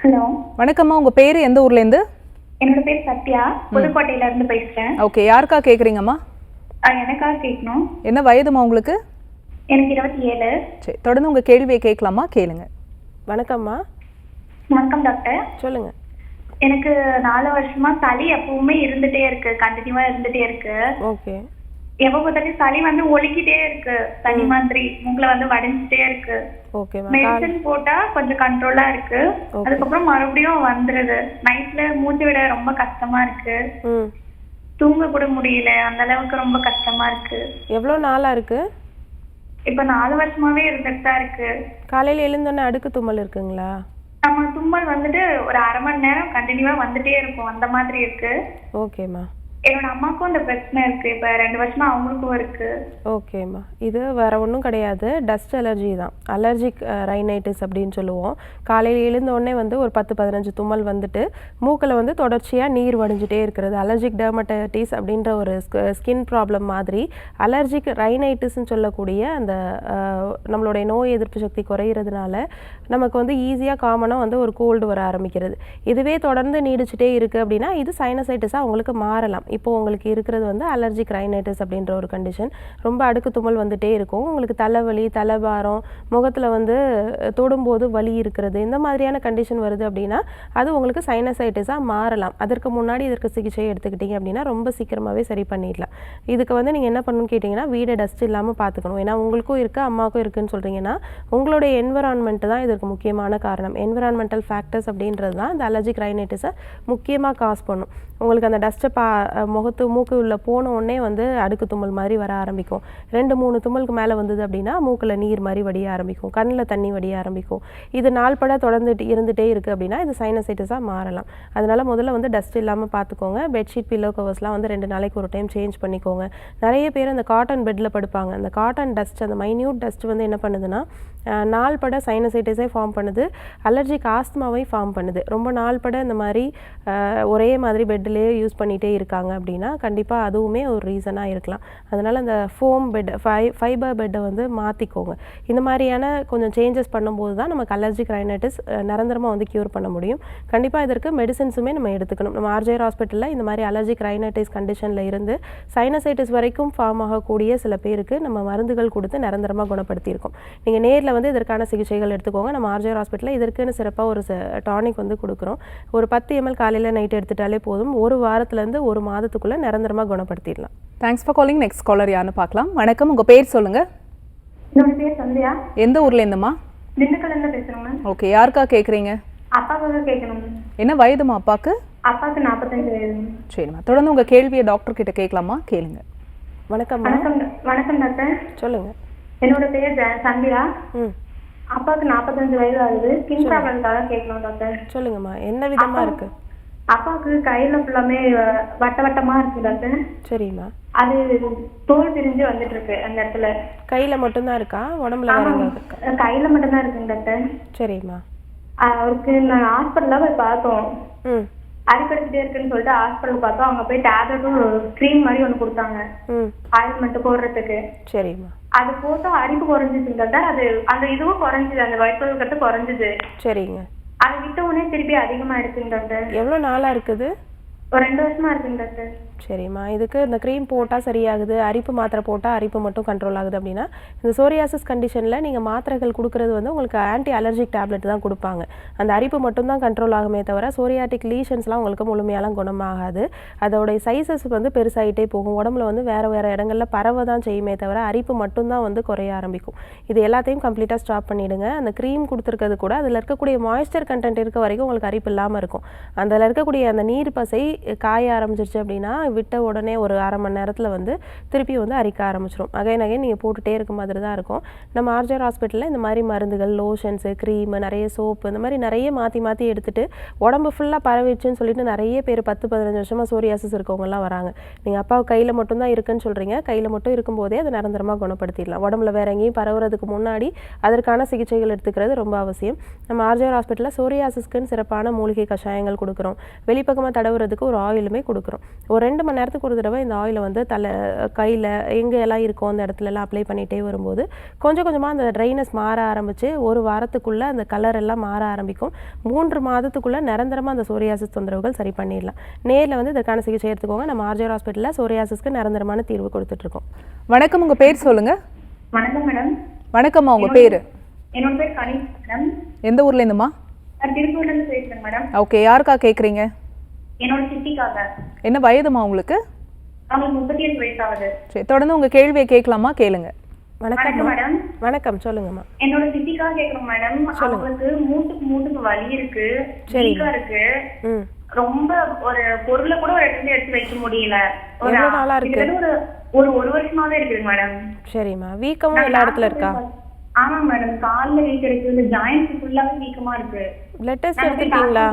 ஹலோ
வணக்கம்மா, உங்கள் பேர் எந்த ஊர்லேருந்து?
என்னோட பேர் சத்யா, புதுக்கோட்டையில இருந்து பேசுறேன்.
ஓகே, யாருக்கா கேட்குறீங்கம்மா?
எனக்காக கேட்கணும்.
என்ன வயதுமா உங்களுக்கு?
எனக்கு 27.
சரி, தொடர்ந்து உங்கள் கேள்வியை கேட்கலாமா? கேளுங்க.
வணக்கம்மா.
வணக்கம் டாக்டர்.
சொல்லுங்கள்.
எனக்கு 4 வருஷமா சளி எப்பவுமே இருந்துட்டே இருக்கு, கண்டினியூவா இருந்துட்டே இருக்கு.
ஓகே.
எப்ப பார்த்தாலும் சளி வந்து ஒலிக்கிட்டே இருக்கு, தனி மாதிரி மூக்குல வந்து வடிஞ்சிட்டே இருக்கு. மெடிசன் போட்டா கொஞ்சம் கண்ட்ரோலா இருக்கு, அதுக்கப்புறம் மறுபடியும் வந்துருது. நைட்ல மூச்சு விட ரொம்ப கஷ்டமா இருக்கு, தூங்க கூட முடியல, அந்த அளவுக்கு ரொம்ப கஷ்டமா இருக்கு.
எவ்வளவு நாளா இருக்கு?
இப்ப 4 வருஷமாவே இருந்துட்டு தான் இருக்கு.
காலையில எழுந்தோடனே அடுக்கு தும்மல் இருக்குங்களா?
நம்ம தும்மல் வந்துட்டு ஒரு 1/2 மணி நேரம் கண்டினியூவா வந்துட்டே இருக்கும், அந்த மாதிரி இருக்கு.
ஓகேம்மா.
என்னோட அம்மாக்கும் இந்த பிரச்சனை இருக்கு, இப்ப 2 வருஷமா அவங்களுக்கும் இருக்கு.
ஓகேம்மா. இது வேற ஒன்றும் கிடையாது, டஸ்ட் அலர்ஜி தான். அலர்ஜிக் ரைனைட்டிஸ் அப்படின்னு சொல்லுவோம். காலையில் எழுந்தோடனே வந்து ஒரு 10-15 தும்மல் வந்துட்டு மூக்கில் வந்து தொடர்ச்சியாக நீர் வடிஞ்சிட்டே இருக்கிறது. அலர்ஜிக் டெர்மடைட்டிஸ் அப்படின்ற ஒரு ஸ்கின் ப்ராப்ளம் மாதிரி அலர்ஜிக் ரைனைட்டிஸ்ன்னு சொல்லக்கூடிய அந்த நம்மளுடைய நோய் எதிர்ப்பு சக்தி குறையிறதுனால நமக்கு வந்து ஈஸியாக காமனாக வந்து ஒரு கோல்டு வர ஆரம்பிக்கிறது. இதுவே தொடர்ந்து நீடிச்சிட்டே இருக்குது அப்படின்னா இது சைனசைட்டிஸாக உங்களுக்கு மாறலாம். இப்போ உங்களுக்கு இருக்கிறது வந்து அலர்ஜிக் ரைனைட்டிஸ் அப்படின்ற ஒரு கண்டிஷன். ரொம்ப அடுக்கு தும்மல் வந்துட்டே இருக்கும், உங்களுக்கு தலைவலி, தலைபாரம், முகத்தில் வந்து தொடும்போது வலி இருக்கிறது, இந்த மாதிரியான கண்டிஷன் வருது அப்படின்னா அது உங்களுக்கு சைனசைட்டிஸாக மாறலாம். அதற்கு முன்னாடி இதற்கு சிகிச்சை எடுத்துக்கிட்டீங்க அப்படின்னா ரொம்ப சீக்கிரமாகவே சரி பண்ணிடலாம். இதுக்கு வந்து நீங்கள் என்ன பண்ணணும்னு கேட்டிங்கன்னா வீடை டஸ்ட் இல்லாமல் பார்த்துக்கணும். ஏன்னா உங்களுக்கும் இருக்குது அம்மாவுக்கும் இருக்குதுன்னு சொல்கிறீங்கன்னா உங்களுடைய என்விரான்மெண்ட் தான் இதற்கு முக்கியமான காரணம். என்விரான்மெண்டல் ஃபேக்டர்ஸ் அப்படின்றது தான் இந்த அலர்ஜிக் ரைனைட்டிஸை முக்கியமாக காஸ் பண்ணும். உங்களுக்கு அந்த டஸ்ட்டை முகத்து மூக்கு உள்ள போன உடனே வந்து அடுக்கு தும்மல் மாதிரி வர ஆரம்பிக்கும். 2-3 தும்மலுக்கு மேலே வந்தது அப்படின்னா மூக்கில் நீர் மாதிரி வடிய ஆரம்பிக்கும், கண்ணில் தண்ணி வடிய ஆரம்பிக்கும். இது நாள்பட தொடர்ந்துட்டு இருந்துகிட்டே இருக்குது அப்படின்னா இது சைனசைட்டிஸாக மாறலாம். அதனால் முதல்ல வந்து டஸ்ட் இல்லாமல் பார்த்துக்கோங்க. பெட்ஷீட், பில்லோ கவர்ஸ்லாம் வந்து 2 நாளைக்கு ஒரு டைம் சேஞ்ச் பண்ணிக்கோங்க. நிறைய பேர் அந்த காட்டன் பெட்டில் படுப்பாங்க. அந்த காட்டன் டஸ்ட், அந்த மைன்யூட் டஸ்ட் வந்து என்ன பண்ணுதுன்னா நாள்பட சைனசைட்டிஸே ஃபார்ம் பண்ணுது, அலர்ஜிக் ஆஸ்துமாவை ஃபார்ம் பண்ணுது. ரொம்ப நாள்பட இந்த மாதிரி ஒரே மாதிரி பெட்டிலே யூஸ் பண்ணிகிட்டே இருக்காங்க அப்படின்னா கண்டிப்பாக அதுவுமே ஒரு ரீசனாக இருக்கலாம். அதனால் அந்த ஃபோம் பெட், ஃபைபர் பெட்டை வந்து மாற்றிக்கோங்க. இந்த மாதிரியான கொஞ்சம் சேஞ்சஸ் பண்ணும்போது தான் நமக்கு அலர்ஜிக் ரைனைட்டிஸ் நிரந்தரமாக வந்து க்யூர் பண்ண முடியும். கண்டிப்பாக இதற்கு மெடிசன்ஸுமே நம்ம எடுத்துக்கணும். நம்ம ஆர்ஜேஆர் ஹாஸ்பிட்டலில் இந்த மாதிரி அலர்ஜிக் ரைனைட்டிஸ் கண்டிஷனில் இருந்து சைனசைட்டிஸ் வரைக்கும் ஃபார்ம் ஆகக்கூடிய சில பேருக்கு நம்ம மருந்துகள் கொடுத்து நிரந்தரமாக குணப்படுத்தியிருக்கோம். நீங்கள் நேரில் வந்து இதற்கான சிகிச்சைகள் எடுத்துக்கோங்க. நம்ம ஆர்ஜேஆர் ஹாஸ்பிட்டலில் இதற்குன்னு சிறப்பாக ஒரு டானிக் வந்து கொடுக்குறோம். ஒரு 10 ml காலையில் நைட்டு எடுத்துட்டாலே போதும். 1 வாரத்துலேருந்து 1 மாதத்துக்குள்ளே நிரந்தரமாக குணப்படுத்திடலாம்.
Thanks for calling. Next caller யாருன்னு பார்க்கலாம். வணக்கம், உங்கள் பேர் சொல்லுங்கள்.
என்னோட பேர் சந்தியா.
எந்த ஊர்லேருந்துமா?
திண்டுக்கல்லேருந்து பேசுகிறேங்க.
ஓகே, யாருக்கா கேட்குறீங்க?
அப்பாவுக்கு கேட்கணும்.
என்ன வயதுமா அப்பாவுக்கு?
அப்பாவுக்கு 45 வயது.
சரிம்மா, தொடர்ந்து உங்கள் கேள்வியை டாக்டர் கிட்ட கேட்கலாமா? கேளுங்க.
வணக்கம்.
வணக்கம் டாக்டர்.
சொல்லுங்கள்.
என்னோட பேர் சந்தியா. அப்பாவுக்கு 45 வயது ஆகுது. ஸ்கின் ப்ராப்ளம்காக கேட்கணும் டாக்டர்.
சொல்லுங்கம்மா, என்ன விதமாக இருக்கு?
அப்பாவுக்கு கையில ஃபுல்லாமே வட்டமா இருக்கு டாக்டர்.
சரிம்மா.
அது தோல் பிரிஞ்சு வந்துட்டு இருக்கு அந்த இடத்துல.
கையில மட்டும்தான் இருக்கா, உடம்புல வேற எங்க இருக்கா?
கையில மட்டும்தான் இருக்குங்க டாக்டர்.
சரிம்மா.
அவருக்கு நான் ஹாஸ்பிட்டல்ல போய் பார்த்தோம். அடிக்கடிச்சிட்டே இருக்குன்னு சொல்லிட்டு ஹாஸ்பிட்டல் பார்த்தோம். அங்க போய் டேப்லெட்டும் க்ரீம் மாதிரி ஒன்று கொடுத்தாங்க, ஆயில்மெண்ட் போடுறதுக்கு.
சரிம்மா.
அது போட்டு அரிப்பு குறைஞ்சிச்சுங்க டாக்டர். அது அந்த இதுவும் குறைஞ்சிது, அந்த வயிற்று கட்டு குறைஞ்சிது.
சரிங்க.
அது விட்ட உடனே திருப்பி அதிகமாயிடுச்சுங்க டாக்டர்.
எவ்வளோ நாளா இருக்குது?
ஒரு 2 வருஷமா இருக்குங்க டாக்டர்.
சரிம்மா. இதுக்கு இந்த க்ரீம் போட்டால் சரியாகுது, அரிப்பு மாத்திரை போட்டால் அரிப்பு மட்டும் கண்ட்ரோல் ஆகுது அப்படின்னா, இந்த சோரியாசிஸ் கண்டிஷனில் நீங்கள் மாத்திரைகள் கொடுக்குறது வந்து உங்களுக்கு ஆன்டி அலர்ஜிக் டேப்லெட் தான் கொடுப்பாங்க. அந்த அரிப்பு மட்டும் தான் கண்ட்ரோல் ஆகுமே தவிர சோரியாட்டிக் லீஷன்ஸ்லாம் உங்களுக்கு முழுமையாலாம் குணமாகாது. அதோடைய சைஸஸ் வந்து பெருசாகிட்டே போகும். உடம்புல வந்து வேறு வேறு இடங்களில் பரவ தான் செய்யுமே தவிர அரிப்பு மட்டும்தான் வந்து குறைய ஆரம்பிக்கும். இது எல்லாத்தையும் கம்ப்ளீட்டாக ஸ்டாப் பண்ணிவிடுங்க. அந்த க்ரீம் கொடுத்துருக்கிறது கூட அதில் இருக்கக்கூடிய மாய்ஸ்சர் கண்டென்ட் இருக்க வரைக்கும் உங்களுக்கு அரிப்பு இல்லாமல் இருக்கும். அதில் இருக்கக்கூடிய அந்த நீர் பசை காய ஆரம்பிச்சிருச்சு அப்படின்னா விட்ட உடனே ஒரு அரை மணி நேரத்தில் வந்து திருப்பி வந்து அரிக்க ஆரம்பிச்சிடும். அகைன் நீங்கள் போட்டுகிட்டே இருக்க மாதிரி தான் இருக்கும். நம்ம ஆர்ஜர் ஹாஸ்பிட்டலில் இந்த மாதிரி மருந்துகள், லோஷன்ஸு, க்ரீமு, நிறைய சோப்பு, இந்த மாதிரி நிறைய மாற்றி மாற்றி எடுத்துகிட்டு உடம்பு ஃபுல்லாக பரவிடுச்சுன்னு சொல்லிட்டு நிறைய பேர் 10-15 வருஷமாக சோரியாசிஸ் இருக்கவங்கலாம் வராங்க. நீங்கள் அப்பாவுக்கு கையில் மட்டும்தான் இருக்குன்னு சொல்கிறீங்க. கையில் மட்டும் இருக்கும்போதே அதை நிரந்தரமாக குணப்படுத்திடலாம். உடம்புல வேற எங்கேயும் பரவுறதுக்கு முன்னாடி அதற்கான சிகிச்சைகள் எடுத்துக்கிறது ரொம்ப அவசியம். நம்ம ஆர்ஜர் ஹாஸ்பிட்டலில் சோரியாசிஸ்க்குன்னு சிறப்பான மூலிகை கஷாயங்கள் கொடுக்குறோம். வெளிப்பக்கமாக தடவுறதுக்கு ஒரு ஆயிலுமே கொடுக்குறோம். ஒரு 2 மணி நேரத்துக்கு ஒரு தடவை இந்த ஆயிலை வந்து கையில் எங்கெல்லாம் இருக்கோ அந்த இடத்துலலாம் அப்ளை பண்ணிகிட்டே வரும்போது கொஞ்சம் கொஞ்சமாக அந்த ட்ரைனஸ் மாற ஆரம்பித்து ஒரு வாரத்துக்குள்ளே அந்த கலர் எல்லாம் மாற ஆரம்பிக்கும். 3 மாதத்துக்குள்ளே நிரந்தரமாக அந்த சோரியாசிஸ் தொந்தரவுகள் சரி பண்ணிடலாம். நேரில் வந்து இதற்கான சிகிச்சை எடுத்துக்கோங்க. நம்ம ஆர்ஜர் ஹாஸ்பிட்டலில் சோரியாசிஸ்க்கு நிரந்தரமான தீர்வு கொடுத்துட்ருக்கோம்.
வணக்கம், உங்கள் பேர் சொல்லுங்கள்.
வணக்கம் மேடம்.
வணக்கம்மா, உங்கள் பேர்?
என்னோட பேர் கனிஷ் மேடம்.
எந்த ஊர்லேருந்துமா?
நான் திருப்பூர்லேருந்து பேசுகிறேன் மேடம்.
ஓகே, யாருக்கா கேட்குறீங்க?
என்னோட சித்திக்காக.
என்ன வயதுமா உங்களுக்கு?
அவங்களுக்கு 37 வயசு ஆகுது.
சரி, தொடர்ந்து உங்கள் கேள்வியை கேட்கலாமா? கேளுங்க.
வணக்கம்
மேடம்.
வணக்கம், சொல்லுங்கம்மா.
என்னோட சித்திக்காக கேட்குறோம் மேடம். அவங்களுக்கு மூட்டுக்கு வலி இருக்கு, வீக்கா இருக்கு. ரொம்ப ஒரு பொருளை கூட ஒரு இடத்துல எடுத்து வைக்க முடியல.
எவ்வளவு நாளா இருக்கு?
ஒரு வருஷமாவே இருக்குது மேடம்.
சரிம்மா, வீக்கமும் எல்லா இடத்துல இருக்கா?
ஆமா மேடம், கால்ல வீக்கம் இருக்கு, இந்த ஜாயின்ஸ் ஃபுல்லாவே வீக்கமா இருக்கு.
பிளட் டெஸ்ட் எடுத்துட்டீங்களா?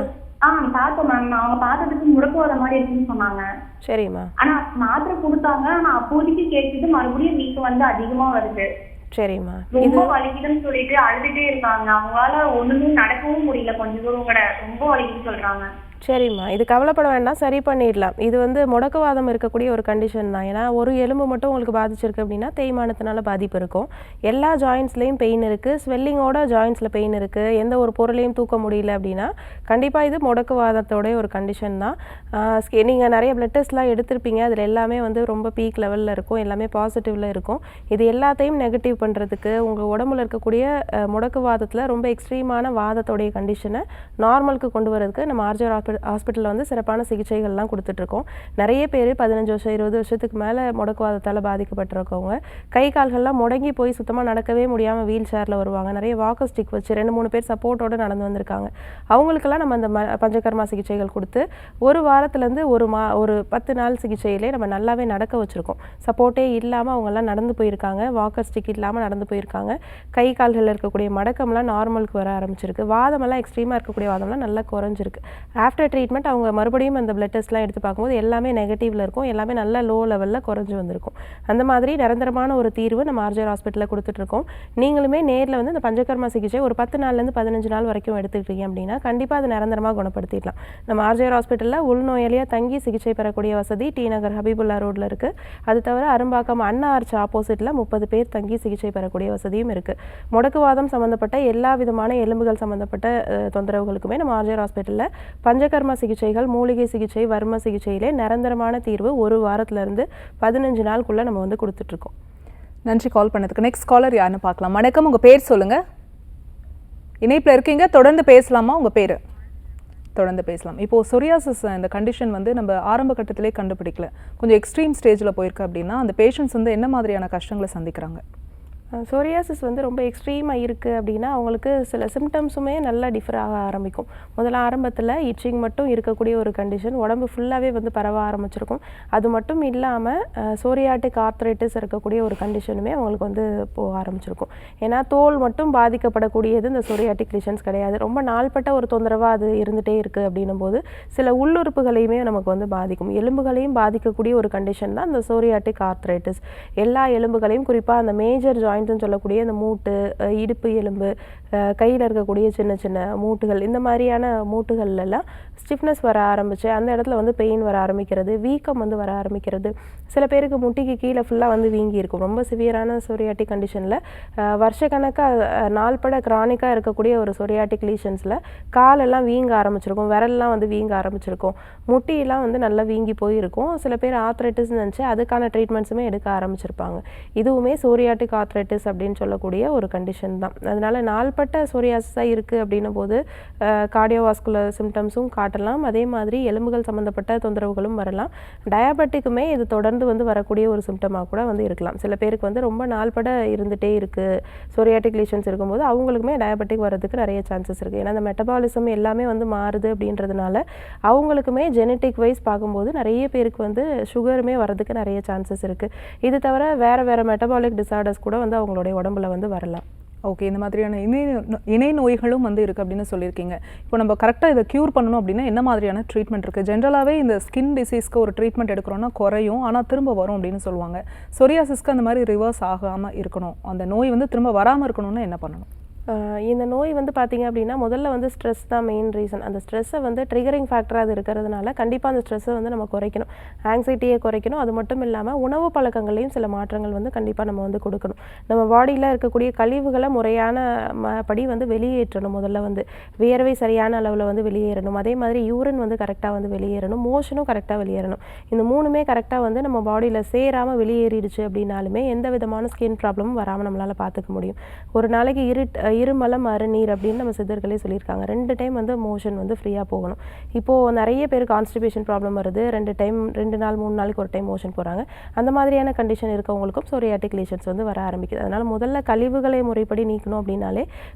பார்த்தோம் மேம். அவங்க பார்த்ததுக்கு முடக்குவாத மாதிரி இருக்குன்னு சொன்னாங்க.
சரிம்மா.
ஆனா மாத்திரை கொடுத்தாங்க. ஆனா அப்போதைக்கு கேட்குது மறுபடியும் வீக்கம் வந்து அதிகமா வருது.
சரிம்மா.
ரொம்ப வலிக்குதுன்னு சொல்லிட்டு அழுதுட்டே இருக்காங்க. அவங்களால ஒண்ணுமே நடக்கவும் முடியல. கொஞ்சம் தூரம் கூட ரொம்ப வலிக்குதுன்னு சொல்றாங்க.
சரிம்மா, இது கவலைப்பட வேண்டாம், சரி பண்ணிடலாம். இது வந்து முடக்குவாதம் இருக்கக்கூடிய ஒரு கண்டிஷன் தான். ஏன்னா ஒரு எலும்பு மட்டும் உங்களுக்கு பாதிச்சிருக்கு அப்படின்னா தேய்மானத்தினால பாதிப்பு இருக்கும். எல்லா ஜாயின்ஸ்லேயும் பெயின் இருக்குது, ஸ்வெல்லிங்கோட ஜாயின்ஸில் பெயின் இருக்குது, எந்த ஒரு பொருளையும் தூக்க முடியல அப்படின்னா கண்டிப்பாக இது முடக்குவாதத்தோடைய ஒரு கண்டிஷன் தான். நீங்கள் நிறைய பிளட் டெஸ்ட்லாம் எடுத்திருப்பீங்க. அதில் எல்லாமே வந்து ரொம்ப பீக் லெவலில் இருக்கும், எல்லாமே பாசிட்டிவில் இருக்கும். இது எல்லாத்தையும் நெகட்டிவ் பண்ணுறதுக்கு உங்கள் உடம்புல இருக்கக்கூடிய முடக்குவாதத்தில் ரொம்ப எக்ஸ்ட்ரீமான வாதத்தோடைய கண்டிஷனை நார்மலுக்கு கொண்டு வரதுக்கு நம்ம ஆர்ஜர் ஹாஸ்பிட்டலில் வந்து சிறப்பான சிகிச்சைகள்லாம் கொடுத்துட்ருக்கோம். நிறைய பேர் 15 வருஷம் 20 வருஷத்துக்கு மேலே முடக்குவாதத்தால் பாதிக்கப்பட்டிருக்கவங்க கை கால்கள்லாம் முடங்கி போய் சுத்தமாக நடக்கவே முடியாமல் வீல் சேரில் வருவாங்க. நிறைய வாக்கர் ஸ்டிக் வச்சு 2-3 பேர் சப்போர்ட்டோடு நடந்து வந்திருக்காங்க. அவங்களுக்கெல்லாம் நம்ம அந்த பஞ்சகர்மா சிகிச்சைகள் கொடுத்து ஒரு வாரத்துலேருந்து ஒரு 10 நாள் சிகிச்சையிலே நம்ம நல்லாவே நடக்க வச்சுருக்கோம். சப்போர்ட்டே இல்லாமல் அவங்கெல்லாம் நடந்து போயிருக்காங்க, வாக்கர் ஸ்டிக் இல்லாமல் நடந்து போயிருக்காங்க. கை கால்களில் இருக்கக்கூடிய மடக்கம்லாம் நார்மலுக்கு வர ஆரம்பிச்சிருக்கு. வாதமெல்லாம் எக்ஸ்ட்ரீமாக இருக்கக்கூடிய வாதம்லாம் நல்லா குறைஞ்சிருக்கு. ஆஃப்டர் ட்ரீட்மெண்ட் அவங்க மறுபடியும் அந்த பிளட் டெஸ்ட்லாம் எடுத்து பார்க்கும்போது எல்லாமே நெகட்டிவில் இருக்கும், எல்லாமே நல்ல லோ லெவலில் குறைஞ்சி வந்திருக்கும். அந்த மாதிரி நிரந்தரமான ஒரு தீர்வு நம்ம ஆர்ஜர் ஹாஸ்பிட்டலில் கொடுத்துட்ருக்கோம். நீங்களுமே நேரில் வந்து இந்த பஞ்சகர்மா சிகிச்சை ஒரு 10 நாள்லேருந்து 15 நாள் வரைக்கும் எடுத்துக்கிட்டீங்க அப்படின்னா கண்டிப்பாக அது நிரந்தரமாக குணப்படுத்திடலாம். நம்ம ஆர்ஜர் ஹாஸ்பிட்டலில் உள்நோயாளியாக தங்கி சிகிச்சை பெறக்கூடிய வசதி டி நகர் ஹபீபுல்லா ரோட்டில் இருக்குது. அது தவிர அரும்பாக்கம் அண்ணா ஆர்ச் ஆப்போசிட்டில் 30 பேர் தங்கி சிகிச்சை பெறக்கூடிய வசதியும் இருக்குது. முடக்குவாதம் சம்மந்தப்பட்ட எல்லா விதமான எலும்புகள் சம்மந்தப்பட்ட தொந்தரவுகளுக்குமே நம்ம ஆர்ஜர் ஹாஸ்பிட்டலில் பஞ்சகர்மா சிகிச்சைகள், மூலிகை சிகிச்சை, வர்ம சிகிச்சையிலே நிரந்தரமான தீர்வு ஒரு வாரத்திலிருந்து 15 நாளுக்குள்ளே நம்ம வந்து கொடுத்துட்ருக்கோம்.
நன்றி கால் பண்ணதுக்கு. நெக்ஸ்ட் காலர் யாருன்னு பார்க்கலாம். வணக்கம், உங்கள் பேர் சொல்லுங்கள். இணைப்பில் இருக்கீங்க, தொடர்ந்து பேசலாமா? உங்கள் பேர்? தொடர்ந்து பேசலாம். இப்போது சொரியாசிஸ் இந்த கண்டிஷன் வந்து நம்ம ஆரம்ப கட்டத்திலே கண்டுபிடிக்கல, கொஞ்சம் எக்ஸ்ட்ரீம் ஸ்டேஜில் போயிருக்கு அப்படின்னா அந்த பேஷண்ட்ஸ் வந்து என்ன மாதிரியான கஷ்டங்களை சந்திக்கிறாங்க?
சொரியாசிஸ் வந்து ரொம்ப எக்ஸ்ட்ரீமாக இருக்குது அப்படின்னா அவங்களுக்கு சில சிம்டம்ஸுமே நல்லா டிஃபர் ஆக ஆரம்பிக்கும். முதல்ல ஆரம்பத்தில் இச்சிங் மட்டும் இருக்கக்கூடிய ஒரு கண்டிஷன், உடம்பு ஃபுல்லாகவே வந்து பரவ ஆரம்பிச்சிருக்கும். அது மட்டும் இல்லாமல் சோரியாட்டிக் ஆர்த்ரைட்டிஸ் இருக்கக்கூடிய ஒரு கண்டிஷனுமே அவங்களுக்கு வந்து போக ஆரம்பிச்சிருக்கும். ஏன்னா தோல் மட்டும் பாதிக்கப்படக்கூடியது இந்த சோரியாட்டிக் லீஷன்ஸ் கிடையாது. ரொம்ப நாள்பட்ட ஒரு தொந்தரவாக அது இருந்துகிட்டே இருக்குது அப்படின்னும் போது சில உள்ளுறுப்புகளையுமே நமக்கு வந்து பாதிக்கும். எலும்புகளையும் பாதிக்கக்கூடிய ஒரு கண்டிஷன் தான் இந்த சோரியாட்டிக் ஆர்த்ரைட்டிஸ். எல்லா எலும்புகளையும் குறிப்பாக அந்த மேஜர் ஜாயிண்ட்னு சொல்லக்கூடிய இந்த மூட்டு, இடுப்பு எலும்பு, கையில் இருக்கக்கூடிய சின்ன சின்ன மூட்டுகள், இந்த மாதிரியான மூட்டுகள்லாம் ஸ்டிஃப்னஸ் வர ஆரம்பிச்சு அந்த இடத்துல வந்து பெயின் வர ஆரம்பிக்கிறது, வீக்கம் வந்து வர ஆரம்பிக்கிறது. சில பேருக்கு முட்டிக்கு கீழே ஃபுல்லாக வந்து வீங்கி இருக்கும். ரொம்ப சிவியரான சொரியாட்டிக் கண்டிஷனில் வருஷக்கணக்காக நாள்பட கிரானிக்காக இருக்கக்கூடிய ஒரு சொரியாட்டிக் லீஷன்ஸில் காலெல்லாம் வீங்க ஆரம்பிச்சிருக்கும், விரல்லாம் வந்து வீங்க ஆரம்பிச்சிருக்கும், முட்டியெல்லாம் வந்து நல்லா வீங்கி போயிருக்கும். சில பேர் ஆர்த்ரைட்டிஸ் நினச்சி அதுக்கான ட்ரீட்மெண்ட்ஸுமே எடுக்க ஆரம்பிச்சிருப்பாங்க. இதுவுமே சோரியாட்டிக் ஆர்த்ரைட்டிஸ் அப்படின்னு சொல்லக்கூடிய ஒரு கண்டிஷன் தான். அதனால நாள்பட்ட சோரியாசிஸாக இருக்குது அப்படின்னும் போது கார்டியோவாஸ்குலர் சிம்டம்ஸும் காட்டலாம். அதே மாதிரி எலும்புகள் சம்மந்தப்பட்ட தொந்தரவுகளும் வரலாம். டயாபெட்டிக்குமே இது தொடர்ந்து வந்து வரக்கூடிய ஒரு சிம்டமாக கூட வந்து இருக்கலாம். சில பேருக்கு வந்து ரொம்ப நாள்பட இருந்துகிட்டே இருக்குது சோரியாட்டிக் லீஷன்ஸ் இருக்கும்போது அவங்களுக்குமே டயாபெட்டிக் வரதுக்கு நிறைய சான்சஸ் இருக்குது. ஏன்னா அந்த மெட்டபாலிசம் எல்லாமே வந்து மாறுது அப்படின்றதுனால அவங்களுக்குமே ஜெனட்டிக் வைஸ் பார்க்கும்போது நிறைய பேருக்கு வந்து சுகருமே வரதுக்கு நிறைய சான்சஸ் இருக்குது. இது தவிர வேறு மெட்டபாலிக் டிசார்டர்ஸ் கூட வந்து அவங்களுடைய உடம்புல வந்து வரலாம்.
ஓகே, இந்த மாதிரியான இணை நோய்களும் வந்து இருக்குது அப்படின்னு சொல்லியிருக்கீங்க. இப்போ நம்ம கரெக்டாக இதை க்யூர் பண்ணணும் அப்படின்னா என்ன மாதிரியான ட்ரீட்மெண்ட் இருக்குது? ஜென்ரலாகவே இந்த ஸ்கின் டிசீஸ்க்கு ஒரு ட்ரீட்மெண்ட் எடுக்கிறோன்னா குறையும், ஆனால் திரும்ப வரும் அப்படின்னு சொல்லுவாங்க. சொரியாசிஸ்க்கு அந்த மாதிரி ரிவர்ஸ் ஆகாமல் இருக்கணும், அந்த நோய் வந்து திரும்ப வராமல் இருக்கணும்னா என்ன பண்ணணும்?
இந்த நோய் வந்து பார்த்திங்க அப்படின்னா முதல்ல வந்து ஸ்ட்ரெஸ் தான் மெயின் ரீசன். அந்த ஸ்ட்ரெஸ்ஸை வந்து ட்ரிகரிங் ஃபேக்டராக அது இருக்கிறதுனால கண்டிப்பாக அந்த ஸ்ட்ரெஸ்ஸை வந்து நம்ம குறைக்கணும், ஆங்ஸைட்டியை குறைக்கணும். அது மட்டும் இல்லாமல் உணவு பழக்கங்களையும் சில மாற்றங்கள் வந்து கண்டிப்பாக நம்ம வந்து கொடுக்கணும். நம்ம பாடியில் இருக்கக்கூடிய கழிவுகளை முறையான படி வந்து வெளியேற்றணும். முதல்ல வந்து வியர்வை சரியான அளவில் வந்து வெளியேறணும். அதே மாதிரி யூரின் வந்து கரெக்டாக வந்து வெளியேறணும், மோஷனும் கரெக்டாக வெளியேறணும். இந்த மூணுமே கரெக்டாக வந்து நம்ம பாடியில் சேராமல் வெளியேறிடுச்சு அப்படின்னாலுமே எந்த விதமான ஸ்கின் ப்ராப்ளமும் வராமல் நம்மளால் பார்த்துக்க முடியும். ஒரு நாளைக்கு இருமலம் அருநீர் அப்படின்னு நம்ம சித்தர்களே சொல்லியிருக்காங்க. 2 டைம் வந்து மோஷன் வந்து ஃப்ரீயாக போகணும். இப்போது நிறைய பேர் கான்ஸ்டிபேஷன் ப்ராப்ளம் வருது, 2 நாள் 3 நாளைக்கு ஒரு டைம் மோஷன் போகிறாங்க. அந்த மாதிரியான கண்டிஷன் இருக்கவங்களுக்கும் சோரியாட்டிக் லீஷன்ஸ் வந்து வர ஆரம்பிக்குது. அதனால் முதல்ல கழிவுகளை முறைப்படி நீக்கணும் அப்படின்னாலே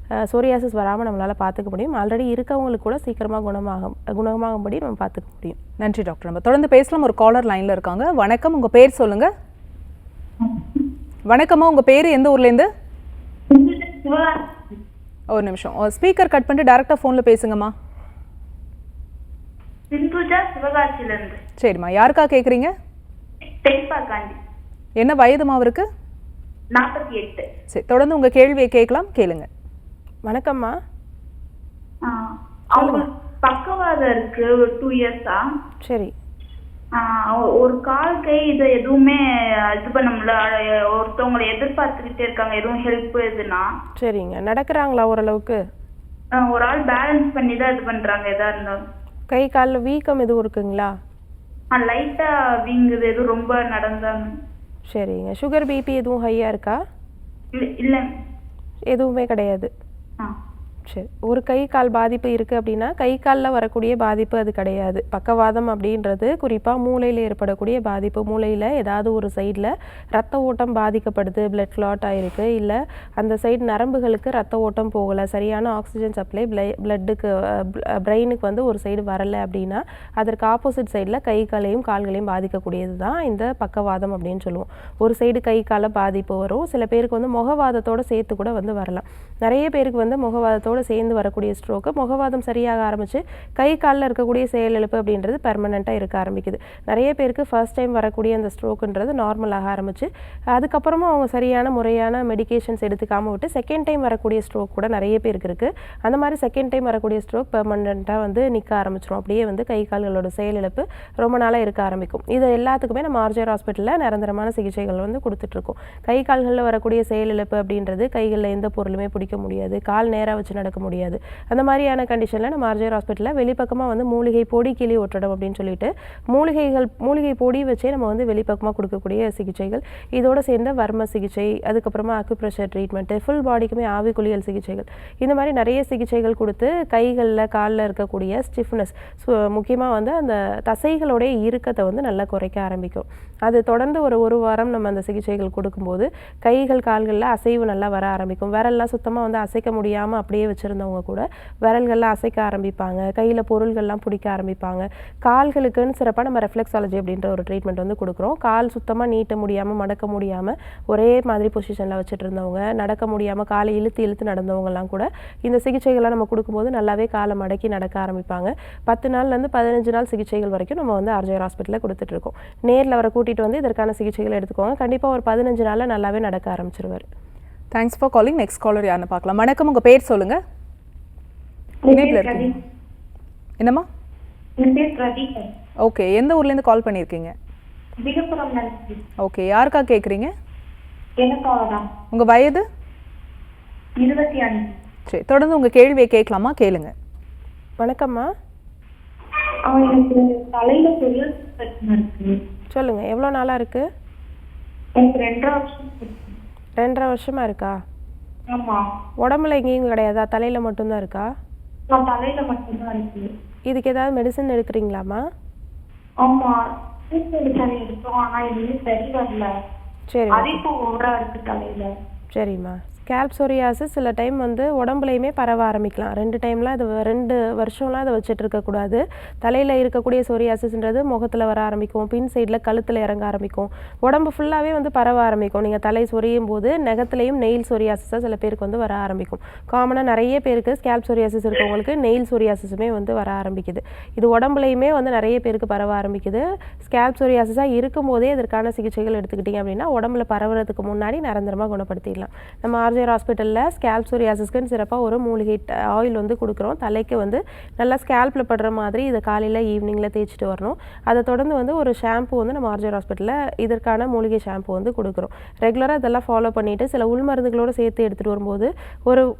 சோரியாசிஸ் வராமல் நம்மளால் பார்த்துக்க முடியும். ஆல்ரெடி இருக்கவங்களுக்கு கூட சீக்கிரமாக குணமாகும்படி நம்ம பார்த்துக்க முடியும். நன்றி டாக்டர். நம்ம தொடர்ந்து பேசலாம். ஒரு காலர் லைனில் இருக்காங்க. வணக்கம், உங்கள் பேர் சொல்லுங்கள். வணக்கம்மா, உங்கள் பேர் எந்த ஊர்லேருந்து? ஒரு நிமிஷம், ஸ்பீக்கர் கட் பண்ணிட்டு டைரக்டா ஃபோன்ல பேசுங்கம்மா.
சிந்துஜா, சிவகாசியிலிருந்து.
சரிம்மா, யாருக்கா கேக்குறீங்க?
தென்பா காந்தி.
என்ன வயதுமா அவருக்கு?
48.
சரி, தொடர்ந்து உங்க கேள்வியை கேட்கலாம், கேளுங்க.
வணக்கம்மா.
அவங்க பக்கவாதம் இருக்கு, ஒரு 2 இயர்ஸா.
சரி.
ஒரு கால் கை இது எதுவுமே இது பண்ண முடியல, ஒருத்தவங்களை எதிர்பார்த்துக்கிட்டே இருக்காங்க, எதுவும் ஹெல்ப் எதுனா.
சரிங்க, நடக்கிறாங்களா ஓரளவுக்கு?
ஒரு ஆள் பேலன்ஸ் பண்ணி தான் இது பண்றாங்க எதா இருந்தாலும்.
கை காலில் வீக்கம் எதுவும் இருக்குங்களா?
லைட்டா வீங்குது, எதுவும் ரொம்ப நடந்தாங்க.
சரிங்க, சுகர் பிபி எதுவும் ஹையாக இருக்கா?
இல்ல,
எதுவுமே கிடையாது. சரி, ஒரு கை கால் பாதிப்பு இருக்குது அப்படின்னா கை காலில் வரக்கூடிய பாதிப்பு அது கிடையாது. பக்கவாதம் அப்படின்றது குறிப்பாக மூளையில் ஏற்படக்கூடிய பாதிப்பு. மூளையில் ஏதாவது ஒரு சைடில் ரத்த ஓட்டம் பாதிக்கப்படுது, பிளட் கிளாட் ஆகிருக்கு, இல்லை அந்த சைடு நரம்புகளுக்கு ரத்த ஓட்டம் போகலை, சரியான ஆக்சிஜன் சப்ளை பிளட்டுக்கு பிரெயினுக்கு வந்து ஒரு சைடு வரலை அப்படின்னா அதற்கு ஆப்போசிட் சைடில் கை காலையும் கால்களையும் பாதிக்கக்கூடியது தான் இந்த பக்கவாதம் அப்படின்னு சொல்லுவோம். ஒரு சைடு கை கால பாதிப்பு வரும். சில பேருக்கு வந்து முகவாதத்தோடு சேர்த்து கூட வந்து வரலாம். நிறைய பேருக்கு வந்து முகவாதத்தோடு சேர்ந்து வரக்கூடிய ஸ்ட்ரோக்கு, முகவாதம் சரியாக ஆரம்பித்து கை காலில் இருக்கக்கூடிய செயலிழப்பு அப்படின்றது பெர்மனெண்ட்டாக இருக்க ஆரம்பிக்குது. நிறைய பேருக்கு ஃபர்ஸ்ட் டைம் வரக்கூடிய அந்த ஸ்ட்ரோக்குன்றது நார்மலாக ஆரம்பித்து அதுக்கப்புறமா அவங்க சரியான முறையான மெடிகேஷன்ஸ் எடுத்துக்காமல் விட்டு செகண்ட் டைம் வரக்கூடிய ஸ்ட்ரோக் கூட நிறைய பேருக்கு இருக்குது. அந்த மாதிரி செகண்ட் டைம் வரக்கூடிய ஸ்ட்ரோக் பெர்மனெண்ட்டாக வந்து நிற்க ஆரம்பிச்சிடும். அப்படியே வந்து கை கால்களோட செயலிழப்பு ரொம்ப நாளாக இருக்க ஆரம்பிக்கும். இது எல்லாத்துக்குமே நம்ம ஆர்ஜிஆர் ஹாஸ்பிட்டலில் நிரந்தரமான சிகிச்சைகள் வந்து கொடுத்துட்ருக்கோம். கை கால்களில் வரக்கூடிய செயலிழப்பு அப்படின்றது கைகளில் எந்த பொருளுமே பிடிக்க முடியாது, கால் நேராக வச்சு நடக்க முடியாது. அந்த மாதிரியான கண்டிஷனில் நம்ம ஆர்ஜிஆர் ஹாஸ்பிட்டலில் வெளிப்பக்கமாக வந்து மூலிகை பொடி கிளி ஒட்டடம் அப்படின்னு சொல்லிட்டு மூலிகை பொடி வச்சே நம்ம வந்து வெளிப்பக்கமாக கொடுக்கக்கூடிய சிகிச்சைகள், இதோடு சேர்ந்த வர்ம சிகிச்சை, அதுக்கப்புறமா அக்குப்ரெஷர் ட்ரீட்மெண்ட்டு, ஃபுல் பாடிக்குமே ஆவி குளியல் சிகிச்சைகள், இந்த மாதிரி நிறைய சிகிச்சைகள் கொடுத்து கைகளில் காலில் இருக்கக்கூடிய ஸ்டிஃப்னஸ், முக்கியமாக வந்து அந்த தசைகளுடைய இறுக்கத்தை வந்து நல்லா குறைக்க ஆரம்பிக்கும். அது தொடர்ந்து ஒரு வாரம் நம்ம அந்த சிகிச்சைகள் கொடுக்கும்போது கைகள் கால்களில் அசைவு நல்லா வர ஆரம்பிக்கும். விரல்லாம் சுத்தமாக வந்து அசைக்க முடியாமல் அப்படியே வச்சுருந்தவங்க கூட விரல்கள்லாம் அசைக்க ஆரம்பிப்பாங்க, கையில் பொருள்கள்லாம் பிடிக்க ஆரம்பிப்பாங்க. கால்களுக்குன்னு சிறப்பாக நம்ம ரெஃப்ளெக்ஸாலஜி அப்படின்ற ஒரு ட்ரீட்மெண்ட் வந்து கொடுக்குறோம். கால் சுத்தமாக நீட்ட முடியாமல் மடக்க முடியாமல் ஒரே மாதிரி பொசிஷனில் வச்சுட்டு இருந்தவங்க, நடக்க முடியாமல் காலை இழுத்து நடந்தவங்கலாம் கூட இந்த சிகிச்சைகள்லாம் நம்ம கொடுக்கும்போது நல்லாவே காலை மடக்கி நடக்க ஆரம்பிப்பாங்க. 10 நாள்லேருந்து 15 நாள் சிகிச்சைகள் வரைக்கும் நம்ம வந்து ஆர்ஜிஆர் ஹாஸ்பிட்டலில் கொடுத்துட்ருக்கோம். நேரில் அவரை கூட்டிகிட்டு வந்து இதற்கான சிகிச்சைகளை எடுத்துக்கோங்க. கண்டிப்பாக ஒரு 15 நாளில் நல்லாவே நடக்க ஆரம்பிச்சிருவார்.
Thanks for calling. Next caller யாருன்னு பார்க்கலாம். வணக்கம், உங்கள் பேர் சொல்லுங்க. இணைப்பில் இருக்கீங்க. என்னம்மா? ஓகே, எந்த ஊர்லேருந்து கால் பண்ணியிருக்கீங்க? ஓகே, யாருக்கா கேட்குறீங்க? உங்கள் வயது?
25.
சரி, தொடர்ந்து உங்கள் கேள்வியை கேட்கலாமா? கேளுங்க.
வணக்கம்மா,
எனக்கு தலையில சொரியாசிஸ் பிரச்சனை இருக்கு.
சொல்லுங்க, எவ்வளோ நாளாக இருக்கு?
எனக்கு 2.5 வருஷம் இருக்கு.
2.5 வருஷமா இருக்கா?
ஆமா.
உடம்புல எங்கேயும் கிடையாதா? தலையில் மட்டும்தான் இருக்கா?
நான் தலையில மட்டும்தான் இருக்கு.
இதுக்கு ஏதாவது மெடிசன் எடுக்கிறீங்களாம்மா?
ஆமா, சரி எடுத்தோம், ஆனா எதுவுமே சரி வரல.
சரி,
அரிப்பு ஓவரா இருக்கு தலையில.
சரிம்மா. ஸ்கேல்ப் சொரியாசிஸ் சில டைம் வந்து உடம்புலையுமே பரவ ஆரம்பிக்கலாம். 2 டைம்லாம் இது 2 வருஷம்லாம் அதை வச்சுட்டு இருக்கக்கூடாது. தலையில் இருக்கக்கூடிய சொரியாசிஸ்ன்றது முகத்தில் வர ஆரம்பிக்கும், பின் சைடில் கழுத்தில் இறங்க ஆரம்பிக்கும், உடம்பு ஃபுல்லாகவே வந்து பரவ ஆரம்பிக்கும். நீங்கள் தலை சொரியும் போது நகத்துலேயும் நெயில் சொரியாசிஸாக சில பேருக்கு வந்து வர ஆரம்பிக்கும். காமனாக நிறைய பேருக்கு ஸ்கேல்ப் சொரியாசிஸ் இருக்கவங்களுக்கு நெயில் சொரியாசிஸுமே வந்து வர ஆரம்பிக்குது. இது உடம்புலையுமே வந்து நிறைய பேருக்கு பரவ ஆரம்பிக்குது. ஸ்கேல்ப் சொரியாசிஸாக இருக்கும்போதே இதற்கான சிகிச்சைகள் எடுத்துக்கிட்டிங்க அப்படின்னா உடம்புல பரவுறதுக்கு முன்னாடி நிரந்தரமாக குணப்படுத்திடலாம். நம்ம ஆர்ஜிஆர் ஹாஸ்பிட்டலில் ஸ்கேல்ப் சொரியாசிஸ்க்குன்னு சிறப்பாக ஒரு மூலிகை ஆயில் வந்து கொடுக்குறோம். தலைக்கு வந்து நல்லா ஸ்கேல்பில் படுற மாதிரி இதை காலையில் ஈவினிங்கில் தேய்ச்சிட்டு வரணும். அதை தொடர்ந்து வந்து ஒரு ஷாம்பு வந்து நம்ம ஆர்ஜிஆர் ஹாஸ்பிட்டலில் இதற்கான மூலிகை ஷாம்பு வந்து கொடுக்குறோம். ரெகுலராக இதெல்லாம் ஃபாலோ பண்ணிவிட்டு சில உள்மருந்துகளோடு சேர்த்து எடுத்துகிட்டு வரும்போது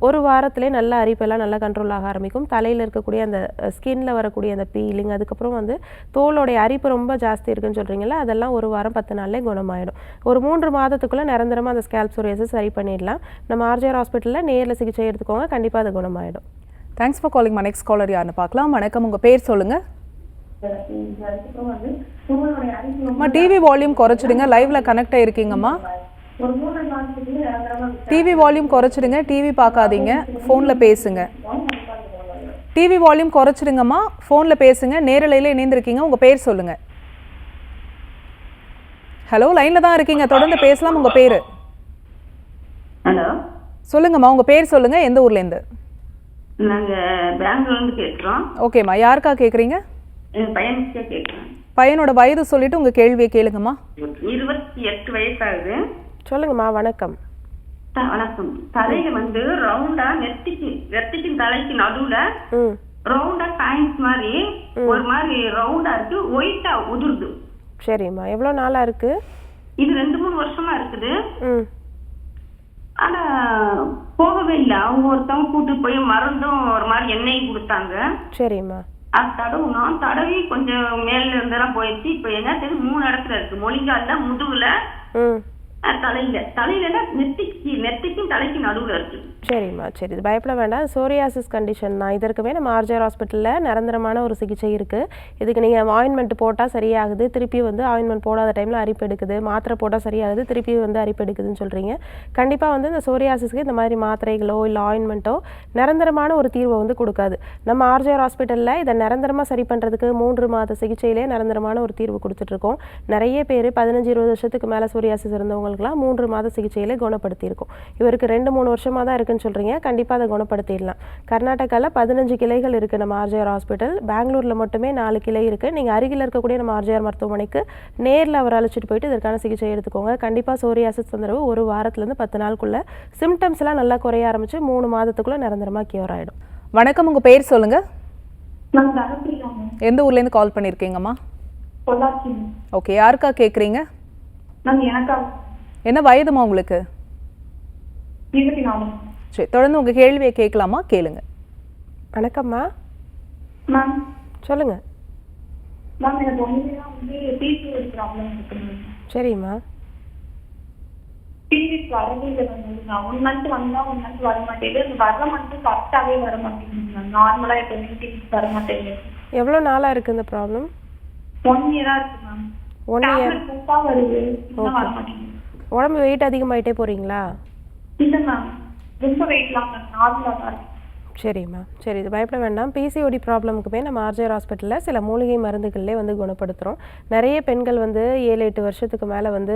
ஒரு வாரத்திலே நல்ல அரிப்பெல்லாம் நல்லா கண்ட்ரோல் ஆக ஆரம்பிக்கும். தலையில் இருக்கக்கூடிய அந்த ஸ்கின்னில் வரக்கூடிய அந்த பீலிங், அதுக்கப்புறம் வந்து தோலோடைய அரிப்பு ரொம்ப ஜாஸ்தி இருக்குன்னு சொல்கிறீங்களா, அதெல்லாம் ஒரு வாரம் 10 நாள்லேயே குணமாயிடும். ஒரு 3 மாதத்துக்குள்ளே நிரந்தரமாக அந்த ஸ்கேல்ப் சொரியாசிஸ் சரி பண்ணிடலாம். நம்ம ஆர்ஜிஆர் ஹாஸ்பிட்டலில் நேரில் சிகிச்சை எடுத்துக்கோங்க, கண்டிப்பாக அது குணமாயிடும்.
Thanks for calling. Next caller யாருன்னு பார்க்கலாம். வணக்கம், உங்கள் பேர் சொல்லுங்க. அம்மா, டிவி வால்யூம் குறைச்சிடுங்க. லைவ்ல கனெக்ட் ஆயிருக்கீங்கம்மா. டிவி வால்யூம் குறைச்சிடுங்க. டிவி பார்க்காதீங்க, ஃபோனில் பேசுங்க. டிவி வால்யூம் குறைச்சிடுங்கம்மா, ஃபோனில் பேசுங்க. நேரலையில் இணைந்திருக்கீங்க. உங்கள் பேர் சொல்லுங்க. ஹலோ, லைனில் தான் இருக்கீங்க, தொடர்ந்து பேசலாம். உங்கள் பேர்
ஹலோ,
சொல்லுங்கம்மா. உங்கள் பேர் சொல்லுங்க, எந்த ஊர்லேருந்து?
நாங்கள் பெங்களூர்லேருந்து பேசுகிறோம்.
ஓகேம்மா, யாருக்கா கேட்குறீங்க?
என் பையனுக்கே கேட்குறேன்.
பையனோட வயது சொல்லிட்டு உங்கள் கேள்வியை கேளுங்கம்மா.
28 வயசாகுது.
சொல்லுங்கம்மா. வணக்கம்.
வணக்கம். தலையில வந்து ரவுண்டா நெத்திக்கும் தலைக்கு நடுவுல ரவுண்டா காயின்ஸ் மாதிரி ஒரு மாதிரி ரவுண்டா இருக்கு, ஒயிட்டா உதிருது.
சரிம்மா, எவ்வளோ நாளாக இருக்கு?
இது 2-3 வருஷமா இருக்குது. ஆனா போகவே இல்லை. அவங்க ஒருத்தவங்க கூட்டு போய் மருந்தும் ஒரு மாதிரி எண்ணெயும் கொடுத்தாங்க.
சரிம்மா.
அது தடவுனோம், தடவி கொஞ்சம் மேல இருந்தெல்லாம் போயிடுச்சு. இப்ப என்ன தெரியும், 3 இடத்துல இருக்கு. மொழிகால, முதுகுல, தலையில நெத்திக்கும் தலைக்கு நடுவுல இருக்கு.
சரிம்மா, சரி, இது பயப்பட வேண்டாம். சோரியாசிஸ் கண்டிஷன் தான். இதற்குமே நம்ம ஆர்ஜிஆர் ஹாஸ்பிட்டலில் நிரந்தரமான ஒரு சிகிச்சை இருக்குது. இதுக்கு நீங்கள் ஆயின்மெண்ட் போட்டால் சரியாகுது, திருப்பி வந்து ஆயின்மெண்ட் போடாத டைமில் அரிப்பு எடுக்குது, மாத்திரை போட்டால் சரியாகுது, திருப்பி வந்து அரிப்பு எடுக்குதுன்னு சொல்கிறீங்க. கண்டிப்பாக வந்து இந்த சோரியாசிஸ்க்கு இந்த மாதிரி மாத்திரைகளோ இல்லை ஆயின்மெண்ட்டோ நிரந்தரமான ஒரு தீர்வை வந்து கொடுக்காது. நம்ம ஆர்ஜிஆர் ஹாஸ்பிட்டலில் இதை நிரந்தரமாக சரி பண்ணுறதுக்கு 3 மாத சிகிச்சையிலே நிரந்தரமான ஒரு தீர்வு கொடுத்துட்ருக்கோம். நிறைய பேர் 15-20 வருஷத்துக்கு மேலே சோரியாசிஸ் இருந்தவங்களுக்குலாம் 3 மாத சிகிச்சையிலே குணப்படுத்தியிருக்கோம். இவருக்கு 2-3 வருஷமாக தான் இருக்குன்னு சொல்கிறீங்க. கண்டிப்பாக அதை குணப்படுத்திடலாம். கர்நாடகாவில் 15 கிளைகள் இருக்குது நம்ம ஆர்ஜிஆர் ஹாஸ்பிட்டல். பெங்களூரில் மட்டுமே 4 கிளை இருக்குது. நீங்கள் அருகில் இருக்கக்கூடிய நம்ம ஆர்ஜிஆர் மருத்துவமனைக்கு நேரில் அவர் அழைச்சிட்டு போயிட்டு இதற்கான சிகிச்சை எடுத்துக்கோங்க. கண்டிப்பாக சோரியாசிஸ் தொந்தரவு ஒரு வாரத்துலேருந்து 10 நாளுக்குள்ளே சிம்டம்ஸ்லாம் நல்லா குறைய ஆரம்பிச்சு 3 மாதத்துக்குள்ளே நிரந்தரமாக கியூர் ஆகிடும்.
வணக்கம், உங்கள் பேர் சொல்லுங்க. எந்த ஊர்லேருந்து கால் பண்ணியிருக்கீங்கம்மா? ஓகே, யாருக்கா கேட்குறீங்க? என்ன வயதுமா உங்களுக்கு?
24.
சரி, தொடர்ந்து உங்கள் கேள்வியை கேட்கலாமா? கேளுங்க.
வணக்கம்மா.
மேம்
சொல்லுங்க.
மேம், எனக்கு வந்து PCOD ப்ராப்ளம் இருக்கு.
சரிம்மா.
பீரியட்ஸ் வரவே இல்லை மேம். 1 மந்த் வந்தா 1 மந்த் வர மாட்டேங்குது. வர மந்த் கரெக்டாகவே வர மாட்டேங்குது மேம். நார்மலாக எப்பவுமே பீரியட்ஸ் வர மாட்டேங்குது.
எவ்வளோ நாளாக இருக்குது இந்த ப்ராப்ளம்?
1 இயரா இருக்கு மேம்.
1 இயர்
வருது, வர மாட்டேங்குது.
உடம்பு வெயிட் அதிகமாயிட்டே போறீங்களா?
இல்ல மேம், ரொம்ப வெயிட்லாம் மேம், நார்மலா தான் இருக்கு.
சரிம்மா, சரி, இது பயப்பட வேண்டாம். பிசிஓடி ப்ராப்ளமுக்குமே நம்ம ஆர்ஜிஆர் ஹாஸ்பிட்டலில் சில மூலிகை மருந்துகள்லேயே வந்து குணப்படுத்துகிறோம். நிறைய பெண்கள் வந்து 7-8 வருஷத்துக்கு மேலே வந்து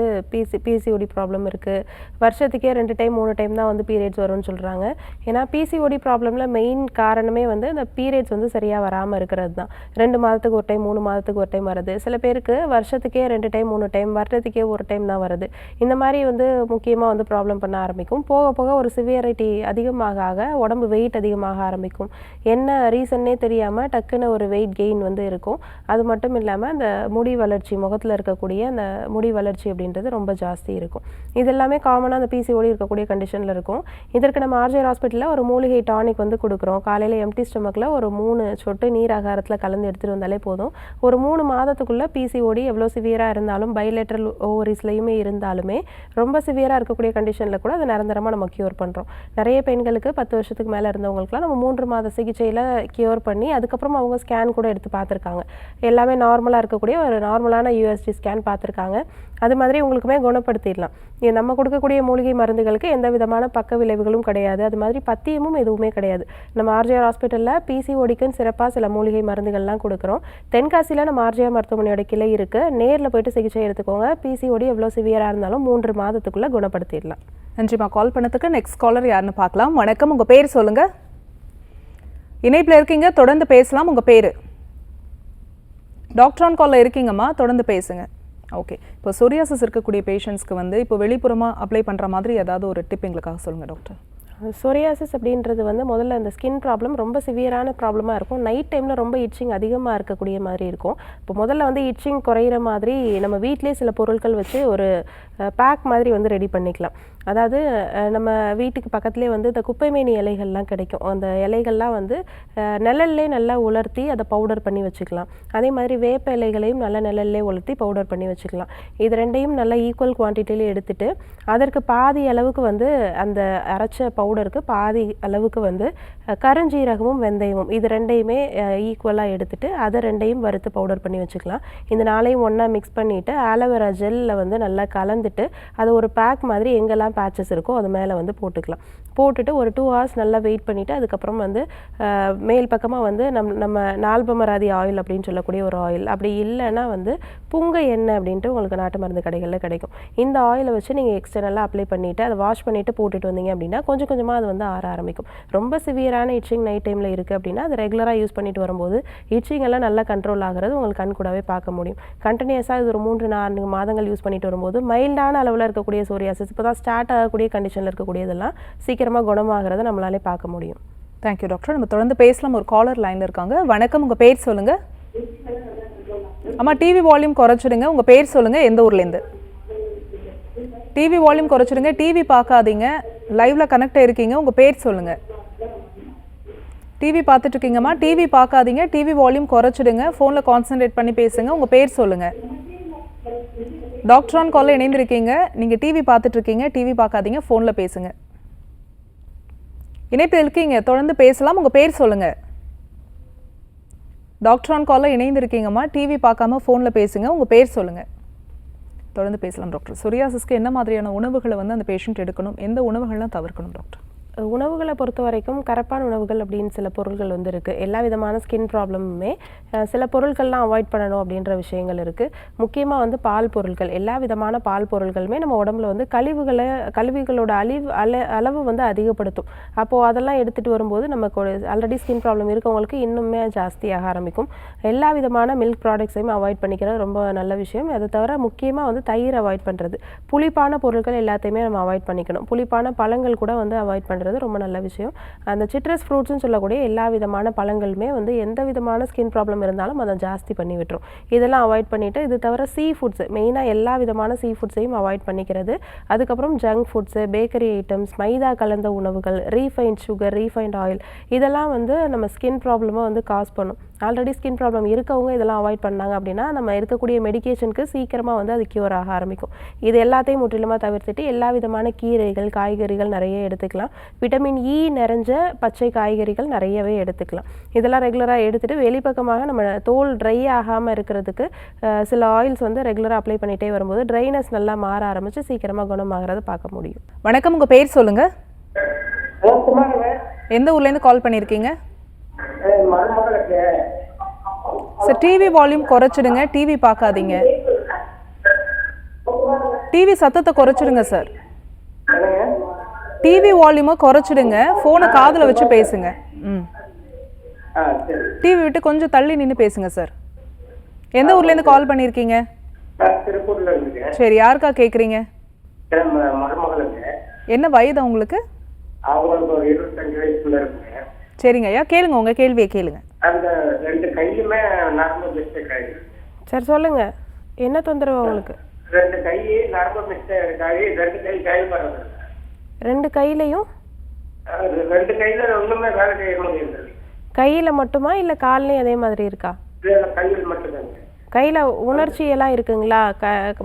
பிசிஓடி ப்ராப்ளம் இருக்குது. வருஷத்துக்கே 2 டைம் 3 டைம் தான் வந்து பீரியட்ஸ் வரும்னு சொல்கிறாங்க. ஏன்னா பிசிஓடி ப்ராப்ளமில் மெயின் காரணமே வந்து இந்த பீரியட்ஸ் வந்து சரியாக வராமல் இருக்கிறது தான். 2 மாதத்துக்கு ஒரு டைம் 3 மாதத்துக்கு ஒரு டைம் வருது. சில பேருக்கு வருஷத்துக்கே 2 டைம் 3 டைம், வருடத்துக்கே ஒரு டைம் தான் வருது. இந்த மாதிரி வந்து முக்கியமாக வந்து ப்ராப்ளம் பண்ண ஆரம்பிக்கும். போக போக ஒரு சிவியரிட்டி அதிகமாக ஆக உடம்பு வெயிட் அதிகமாக ஆரம்பிக்கும். என்ன ரீசன்னே தெரியாமல் டக்குன்னு ஒரு வெயிட் கெயின் வந்து இருக்கும். அது மட்டும் இல்லாமல் அந்த முடி வளர்ச்சி, முகத்தில் இருக்கக்கூடிய அந்த முடி வளர்ச்சி அப்படின்றது ரொம்ப ஜாஸ்தி இருக்கும். இது எல்லாமே காமனாக அந்த பிசிஓடி இருக்கக்கூடிய கண்டிஷனில் இருக்கும். இதற்கு நம்ம ஆர்ஜிஆர் ஹாஸ்பிட்டலில் ஒரு மூலிகை டானிக் வந்து கொடுக்குறோம். காலையில் எம்டி ஸ்டொமக்கில் ஒரு 3 சொட்டு நீர் ஆகாரத்தில் கலந்து எடுத்துகிட்டு வந்தாலே போதும். ஒரு 3 மாதத்துக்குள்ளே பிசிஓடி எவ்வளோ சிவியராக இருந்தாலும், பைலேட்ரல் ஓவரிஸ்லையுமே இருந்தாலுமே, ரொம்ப சிவியராக இருக்கக்கூடிய கண்டிஷனில் கூட அதை நிரந்தரமாக நம்ம க்யூர் பண்ணுறோம். நிறைய பெண்களுக்கு 10 வருஷத்துக்கு மேலே இருந்தவங்களுக்குலாம் நம்ம 3 மாத சிகிச்சையில் க்யூர் பண்ணி அதுக்கப்புறம் அவங்க ஸ்கேன் கூட எடுத்து பார்த்துருக்காங்க. எல்லாமே நார்மலாக இருக்கக்கூடிய ஒரு நார்மலான யூஎஸ்டி ஸ்கேன் பார்த்துருக்காங்க. அது மாதிரி உங்களுக்குமே குணப்படுத்திடலாம். நம்ம கொடுக்கக்கூடிய மூலிகை மருந்துகளுக்கு எந்த விதமான பக்க விளைவுகளும் கிடையாது. அது மாதிரி பத்தியமும் எதுவுமே கிடையாது. நம்ம ஆர்ஜிஆர் ஹாஸ்பிட்டலில் பிசிஓடிக்குன்னு சிறப்பாக சில மூலிகை மருந்துகள்லாம் கொடுக்குறோம். தென்காசியில் நம்ம ஆர்ஜிஆர் மருத்துவமனையோட கிளை இருக்குது. நேரில் போயிட்டு சிகிச்சை எடுத்துக்கோங்க. பிசிஓடி எவ்வளோ சிவியராக இருந்தாலும் 3 மாதத்துக்குள்ளே குணப்படுத்திடலாம்.
நன்றிம்மா கால் பண்ணதுக்கு. நெக்ஸ்ட் காலர் யாருன்னு பார்க்கலாம். வணக்கம், உங்கள் பேர் சொல்லுங்கள். இணைப்பில் இருக்கீங்க, தொடர்ந்து பேசலாம். உங்கள் பேர்? டாக்டர் ஆன் காலில் இருக்கீங்கம்மா, தொடர்ந்து பேசுங்க. ஓகே, இப்போ சொரியாசிஸ் இருக்கக்கூடிய பேஷண்ட்ஸ்க்கு வந்து இப்போ வெளிப்புறமாக அப்ளை பண்ணுற மாதிரி ஏதாவது ஒரு டிப் எங்களுக்காக சொல்லுங்கள் டாக்டர்.
சொரியாசிஸ் அப்படின்றது வந்து முதல்ல அந்த ஸ்கின் ப்ராப்ளம் ரொம்ப சிவியரான ப்ராப்ளமாக இருக்கும். நைட் டைமில் ரொம்ப இட்சிங் அதிகமாக இருக்கக்கூடிய மாதிரி இருக்கும். இப்போ முதல்ல வந்து இட்சிங் குறையிற மாதிரி நம்ம வீட்டிலே சில பொருட்கள் வச்சு ஒரு பேக் மாதிரி வந்து ரெடி பண்ணிக்கலாம். அதாவது நம்ம வீட்டுக்கு பக்கத்துலேயே வந்து இந்த குப்பைமேனி இலைகள்லாம் கிடைக்கும். அந்த இலைகள்லாம் வந்து நிழல்லே நல்லா உலர்த்தி அதை பவுடர் பண்ணி வச்சுக்கலாம். அதே மாதிரி வேப்ப இலைகளையும் நல்லா நிழல்லே உலர்த்தி பவுடர் பண்ணி வச்சுக்கலாம். இது ரெண்டையும் நல்லா ஈக்குவல் குவான்டிட்டியில் எடுத்துட்டு அதற்கு பாதி அளவுக்கு வந்து அந்த அரைச்ச பவுடருக்கு பாதி அளவுக்கு வந்து கருஞ்சீரகமும் வெந்தயமும் இது ரெண்டையுமே ஈக்குவலாக எடுத்துட்டு அதை ரெண்டையும் வறுத்து பவுடர் பண்ணி வச்சுக்கலாம். இந்த நாளையும் ஒன்றா மிக்ஸ் பண்ணிவிட்டு ஆலோவேரா ஜெல்லில் வந்து நல்லா கலந்துட்டு அதை ஒரு பேக் மாதிரி எங்கெல்லாம் பேச்சஸ் இருக்கோ அது மேலே வந்து போட்டுக்கலாம். போட்டுட்டு ஒரு 2 hours நல்லா வெயிட் பண்ணிவிட்டு அதுக்கப்புறம் வந்து மேல் பக்கமாக வந்து நம்ம நால்பமராதி ஆயில் அப்படின்னு சொல்லக்கூடிய ஒரு ஆயில், அப்படி இல்லைன்னா வந்து புங்க எண்ணெய் அப்படின்ட்டு உங்களுக்கு நாட்டு மருந்து கடைகளில் கிடைக்கும். இந்த ஆயிலை வச்சு நீங்கள் எக்ஸ்டர்னலாக அப்ளை பண்ணிவிட்டு அதை வாஷ் பண்ணிவிட்டு போட்டுட்டு வந்தீங்க அப்படின்னா கொஞ்சம் கொஞ்சமாக அது வந்து ஆற ஆரம்பிக்கும். ரொம்ப சிவியரான இட்சிங் நைட் டைமில் இருக்குது அப்படின்னா அது ரெகுலராக யூஸ் பண்ணிட்டு வரும்போது இட்சிங் எல்லாம் நல்லா கண்ட்ரோல் ஆகிறது உங்களுக்கு கண் கூடவே பார்க்க முடியும். கண்டினியூஸாக இது ஒரு 3-4 மாதங்கள் யூஸ் பண்ணிட்டு வரும்போது மைல்டான அளவில் இருக்கக்கூடிய சோரியாசிஸ் இப்போ தான் ஸ்டார்ட் ஆகக்கூடிய கண்டிஷனில் இருக்கக்கூடியதெல்லாம் சீக்கிரமாக குணமாகிறத நம்மளாலே பார்க்க முடியும்.
Thank you doctor. நம்ம தொடர்ந்து பேசலாம். ஒரு காலர் லைனில் இருக்காங்க. வணக்கம், உங்கள் பேர் சொல்லுங்கள். அம்மா டிவி வால்யூம் குறைச்சிடுங்க. உங்கள் பேர் சொல்லுங்கள், எந்த ஊர்லேருந்து? டிவி வால்யூம் குறைச்சிடுங்க. டிவி பார்க்காதீங்க, லைவில் கனெக்ட் ஆகிருக்கீங்க. உங்கள் பேர் சொல்லுங்கள். டிவி பார்த்துட்டு இருக்கீங்கம்மா, டிவி பார்க்காதீங்க, டிவி வால்யூம் குறைச்சிடுங்க, ஃபோனில் கான்சன்ட்ரேட் பண்ணி பேசுங்க. உங்கள் பேர் சொல்லுங்கள். டாக்டர் ஆன் காலில் இணைந்திருக்கீங்க. நீங்கள் டிவி பார்த்துட்டு இருக்கீங்க, டிவி பார்க்காதீங்க, ஃபோனில் பேசுங்க. இணைப்பில் இருக்கீங்க, தொடர்ந்து பேசலாம். உங்கள் பேர் சொல்லுங்கள். டாக்டர் ஆன் காலில் இணைந்திருக்கீங்கம்மா, டிவி பார்க்காம ஃபோனில் பேசுங்க. உங்கள் பேர் சொல்லுங்கள். தொடர்ந்து பேசலாம் டாக்டர். சொரியாசிஸ்க்கு என்ன மாதிரியான உணவுகளை வந்து அந்த பேஷண்ட் எடுக்கணும், எந்த உணவுகள்லாம் தவிர்க்கணும் டாக்டர்?
உணவுகளை பொறுத்த வரைக்கும் கரப்பான் உணவுகள் அப்படின்னு சில பொருட்கள் வந்து இருக்குது. எல்லா விதமான ஸ்கின் ப்ராப்ளமுமே சில பொருட்கள்லாம் அவாய்ட் பண்ணணும் அப்படின்ற விஷயங்கள் இருக்குது. முக்கியமாக வந்து பால் பொருட்கள், எல்லா விதமான பால் பொருட்களுமே நம்ம உடம்புல வந்து கழிவுகளோட அளவு வந்து அதிகப்படுத்தும். அப்போது அதெல்லாம் எடுத்துகிட்டு வரும்போது நமக்கு ஆல்ரெடி ஸ்கின் ப்ராப்ளம் இருக்கவங்களுக்கு இன்னுமே ஜாஸ்தியாக ஆரம்பிக்கும். எல்லா விதமான மில்க் ப்ராடக்ட்ஸையும் அவாய்ட் பண்ணிக்கிறது ரொம்ப நல்ல விஷயம். அதை தவிர முக்கியமாக வந்து தயிர் அவாய்ட் பண்ணுறது, புளிப்பான பொருட்கள் எல்லாத்தையுமே நம்ம அவாய்ட் பண்ணிக்கணும். புளிப்பான பழங்கள் கூட வந்து அவாய்ட் பண்ணுறது ரொம்ப நல்ல விஷயம். அந்த சிட்ரஸ் ஃப்ரூட்ஸ்னு சொல்லக்கூடிய எல்லா விதமான பழங்களுமே வந்து எந்த விதமான ஸ்கின் ப்ராப்ளம் இருந்தாலும் அதை ஜாஸ்தி பண்ணி விட்டுரும். இதெல்லாம் அவாய்ட் பண்ணிவிட்டு இது தவிர சீ ஃபுட்ஸ், மெயினாக எல்லா விதமான சீ ஃபுட்ஸையும் அவாய்ட் பண்ணிக்கிறது. அதுக்கப்புறம் ஜங்க் ஃபுட்ஸு, பேக்கரி ஐட்டம்ஸ், மைதா கலந்த உணவுகள், ரீஃபைண்ட் சுகர், ரீஃபைண்ட் ஆயில் இதெல்லாம் வந்து நம்ம ஸ்கின் ப்ராப்ளமை வந்து காஸ் பண்ணும். ஆல்ரெடி ஸ்கின் ப்ராப்ளம் இருக்கவங்க இதெல்லாம் அவாய்ட் பண்ணாங்க அப்படின்னா நம்ம இருக்கக்கூடிய மெடிக்கேஷனுக்கு சீக்கிரமாக வந்து அது க்யூர் ஆக ஆரம்பிக்கும். இது எல்லாத்தையும் முற்றிலுமாக தவிர்த்துட்டு எல்லா விதமான கீரைகள், காய்கறிகள் நிறைய எடுத்துக்கலாம். விட்டமின் இ நிறைஞ்ச பச்சை காய்கறிகள் நிறையவே எடுத்துக்கலாம். இதெல்லாம் ரெகுலராக எடுத்துகிட்டு வெளிப்பக்கமாக நம்ம தோல் ட்ரை ஆகாமல் இருக்கிறதுக்கு சில ஆயில்ஸ் வந்து ரெகுலராக அப்ளை பண்ணிகிட்டே வரும்போது ட்ரைனஸ் நல்லா மாற ஆரம்பித்து சீக்கிரமாக குணமாகிறத பார்க்க முடியும்.
வணக்கம், உங்கள் பேர் சொல்லுங்கள். எந்த ஊர்லேருந்து கால் பண்ணியிருக்கீங்க?
மருமகளுக்கு
சார் டிவி வால்யூம் குறைச்சிடுங்க, டிவி பார்க்காதீங்க. டிவி சத்தத்தை குறைச்சிடுங்க சார். டிவி வால்யூமை குறைச்சிடுங்க, ஃபோனை காதில் வச்சு பேசுங்க. டிவி விட்டு கொஞ்சம் தள்ளி நின்று பேசுங்க சார். எந்த ஊர்லேருந்து கால் பண்ணியிருக்கீங்க?
திருப்பூர்ல இருக்கு.
சரி, யாருக்கா கேட்குறீங்க?
மருமகளுக்கு.
என்ன வயது உங்களுக்கு?
அவங்களுக்கு ஒரு 25 வயசுல இருக்குங்க.
சரிங்க ஐயா, கேளுங்க, உங்கள் கேள்வியை கேளுங்க.
அந்த 2 கையுமே நரம்பு மிஸ்டேக் ஆகிடுது.
சார் சொல்லுங்கள், என்ன தொந்தரவு உங்களுக்கு?
2 கை நரம்பு மிஸ்டேக் ஆகி 2 கை வர்றது.
2 கையிலையும்?
2 கையில ஒண்ணுமே வேலை செய்ய முடியாது.
கையில் மட்டுமா இல்லை கால்லையும் அதே மாதிரி இருக்கா?
கையில் மட்டும்தாங்க.
கையில் உணர்ச்சி எல்லாம் இருக்குங்களா?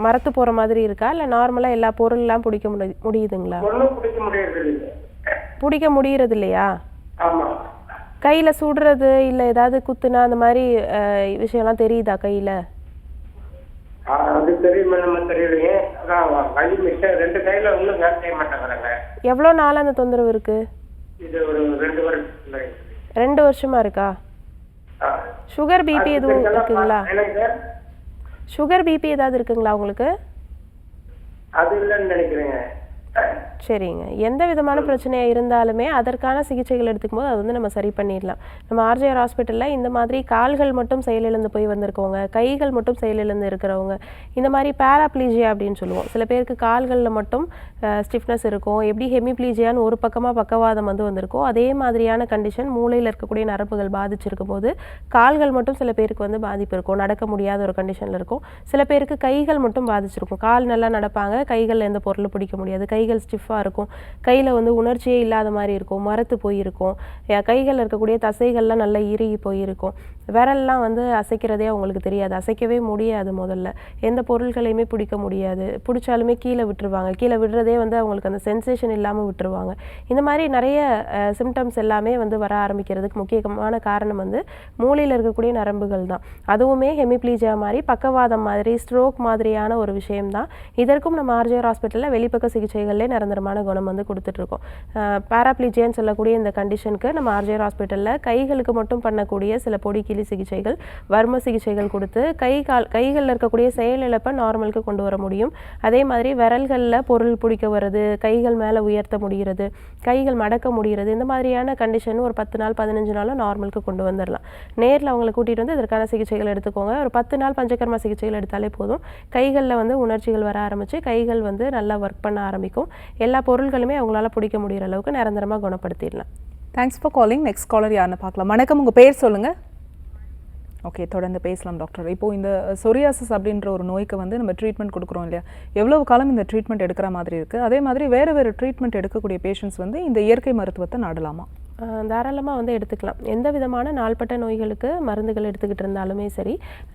மரத்து போகிற மாதிரி இருக்கா இல்லை நார்மலாக எல்லா பொருள்லாம் பிடிக்க முடியுதுங்களா?
ஒன்றும் பிடிக்க முடியறது.
பிடிக்க முடியறது இல்லையா?
ஆமாம்.
கையில் சுடுறது இல்லை ஏதாவது குத்துனா அந்த மாதிரி விஷயம்லாம் தெரியுதா கையில்?
அது தெரியுமா? நம்ம தெரியலையே. அதான் கை மிஸ்டேக் 2 கையில ஒன்றும் வேலை செய்ய மாட்டேங்கிறாங்க.
எவ்வளோ நாள் அந்த தொந்தரவு இருக்கு?
இது ஒரு 2 வருஷத்துல.
2 வருஷமா இருக்கா? சுகர் பிபி எதுவும் இருக்குங்களா? சுகர் பிபி ஏதாவது இருக்குங்களா உங்களுக்கு?
அது இல்லைன்னு நினைக்கிறேங்க.
சரிங்க, எந்த விதமான பிரச்சனையாக இருந்தாலுமே அதற்கான சிகிச்சைகள் எடுத்துக்கும் போது அது வந்து நம்ம சரி பண்ணிடலாம். நம்ம ஆர்ஜிஆர் ஹாஸ்பிட்டலில் இந்த மாதிரி கால்கள் மட்டும் செயலிழந்து போய் வந்திருக்கவங்க, கைகள் மட்டும் செயலிழந்து இருக்கிறவங்க, இந்த மாதிரி பேராப்ளீஜியா அப்படின்னு சொல்லுவோம். சில பேருக்கு கால்களில் மட்டும் ஸ்டிஃப்னஸ் இருக்கும். எப்படி ஹெமிப்ளீஜியான்னு ஒரு பக்கமாக பக்கவாதம் வந்திருக்கோ அதே மாதிரியான கண்டிஷன் மூளையில் இருக்கக்கூடிய நரம்புகள் பாதிச்சிருக்கும் போது கால்கள் மட்டும் சில பேருக்கு வந்து பாதிப்பு இருக்கும், நடக்க முடியாத ஒரு கண்டிஷனில் இருக்கும். சில பேருக்கு கைகள் மட்டும் பாதிச்சிருக்கும், கால் நல்லா நடப்பாங்க, கைகளில் எந்த பொருளும் பிடிக்க முடியாது, கைகள் ஸ்டிஃபாக இருக்கும், கையில் வந்து உணர்ச்சியே இல்லாத மாதிரி இருக்கும், மரத்து போயிருக்கும், கைகளில் இருக்கக்கூடிய தசைகள்லாம் நல்லா இறுகி போயிருக்கும், விரல்லாம் வந்து அசைக்கிறதே அவங்களுக்கு தெரியாது, அசைக்கவே முடியாது, முதல்ல எந்த பொருள்களையுமே பிடிக்க முடியாது, பிடிச்சாலுமே கீழே விட்டுருவாங்க, கீழே விடுறதே வந்து அவங்களுக்கு அந்த சென்சேஷன் இல்லாமல் விட்டுருவாங்க. இந்த மாதிரி நிறைய சிம்டம்ஸ் எல்லாமே வந்து வர ஆரம்பிக்கிறதுக்கு முக்கியமான காரணம் வந்து மூளையில் இருக்கக்கூடிய நரம்புகள் தான். அதுவுமே ஹெமிப்ளீஜியா மாதிரி பக்கவாதம் மாதிரி ஸ்ட்ரோக் மாதிரியான ஒரு விஷயம்தான். இதற்கும் நம்ம ஆர்ஜிஆர் ஹாஸ்பிட்டலில் வெளிப்பக்க சிகிச்சைகளே நிரந்தரமான குணம் வந்து கொடுத்துட்ருக்கோம். பேராப்ளீஜியான்னு சொல்லக்கூடிய இந்த கண்டிஷனுக்கு நம்ம ஆர்ஜிஆர் ஹாஸ்பிட்டலில் கைகளுக்கு மட்டும் பண்ணக்கூடிய சில பொடி கிளி சிகிச்சைகள், வர்ம சிகிச்சைகள் கொடுத்து கைகளில் இருக்கக்கூடிய செயலிழப்பை நார்மலுக்கு கொண்டு வர முடியும். அதே மாதிரி விரல்களில் பொருள் பிடிக்க வர்றது, கைகள் மேலே உயர்த்த முடிகிறது, கைகள் மடக்க முடிகிறது, இந்த மாதிரியான கண்டிஷன் ஒரு 10 நாள் 15 நாளும் நார்மலுக்கு கொண்டு வந்துடலாம். நேரில் அவங்களை கூட்டிகிட்டு வந்து இதற்கான சிகிச்சைகள் எடுத்துக்கோங்க. ஒரு 10 நாள் பஞ்சகர்மா சிகிச்சைகள் எடுத்தாலே போதும். கைகளில் வந்து உணர்ச்சிகள் வர ஆரம்பித்து கைகள் வந்து நல்லா ஒர்க் பண்ண ஆரம்பிக்கும். எல்லா பொருள்களுமே அவங்களால பிடிக்க முடிகிற அளவுக்கு நிரந்தரமாக குணப்படுத்திடலாம்.
Thanks for calling. Next caller யாருன்னு பார்க்கலாம். வணக்கம், உங்கள் பேர் சொல்லுங்கள். ஓகே, தொடர்ந்து பேசலாம் டாக்டர். இப்போது இந்த சொரியாசிஸ் அப்படின்ற ஒரு நோய்க்கு வந்து நம்ம ட்ரீட்மெண்ட் கொடுக்குறோம் இல்லையா, எவ்வளவு காலம் இந்த ட்ரீட்மெண்ட் எடுக்கிற மாதிரி இருக்குது? அதே மாதிரி வேறு ட்ரீட்மெண்ட் எடுக்கக்கூடிய பேஷண்ட்ஸ் வந்து இந்த இயற்கை மருத்துவத்தை நாடலாமா?
தாராளமாக வந்து எடுத்துக்கலாம். எந்த விதமான நாள்பட்ட நோய்களுக்கு மருந்துகள் எடுத்துக்கிட்டு இருந்தாலுமே சரி,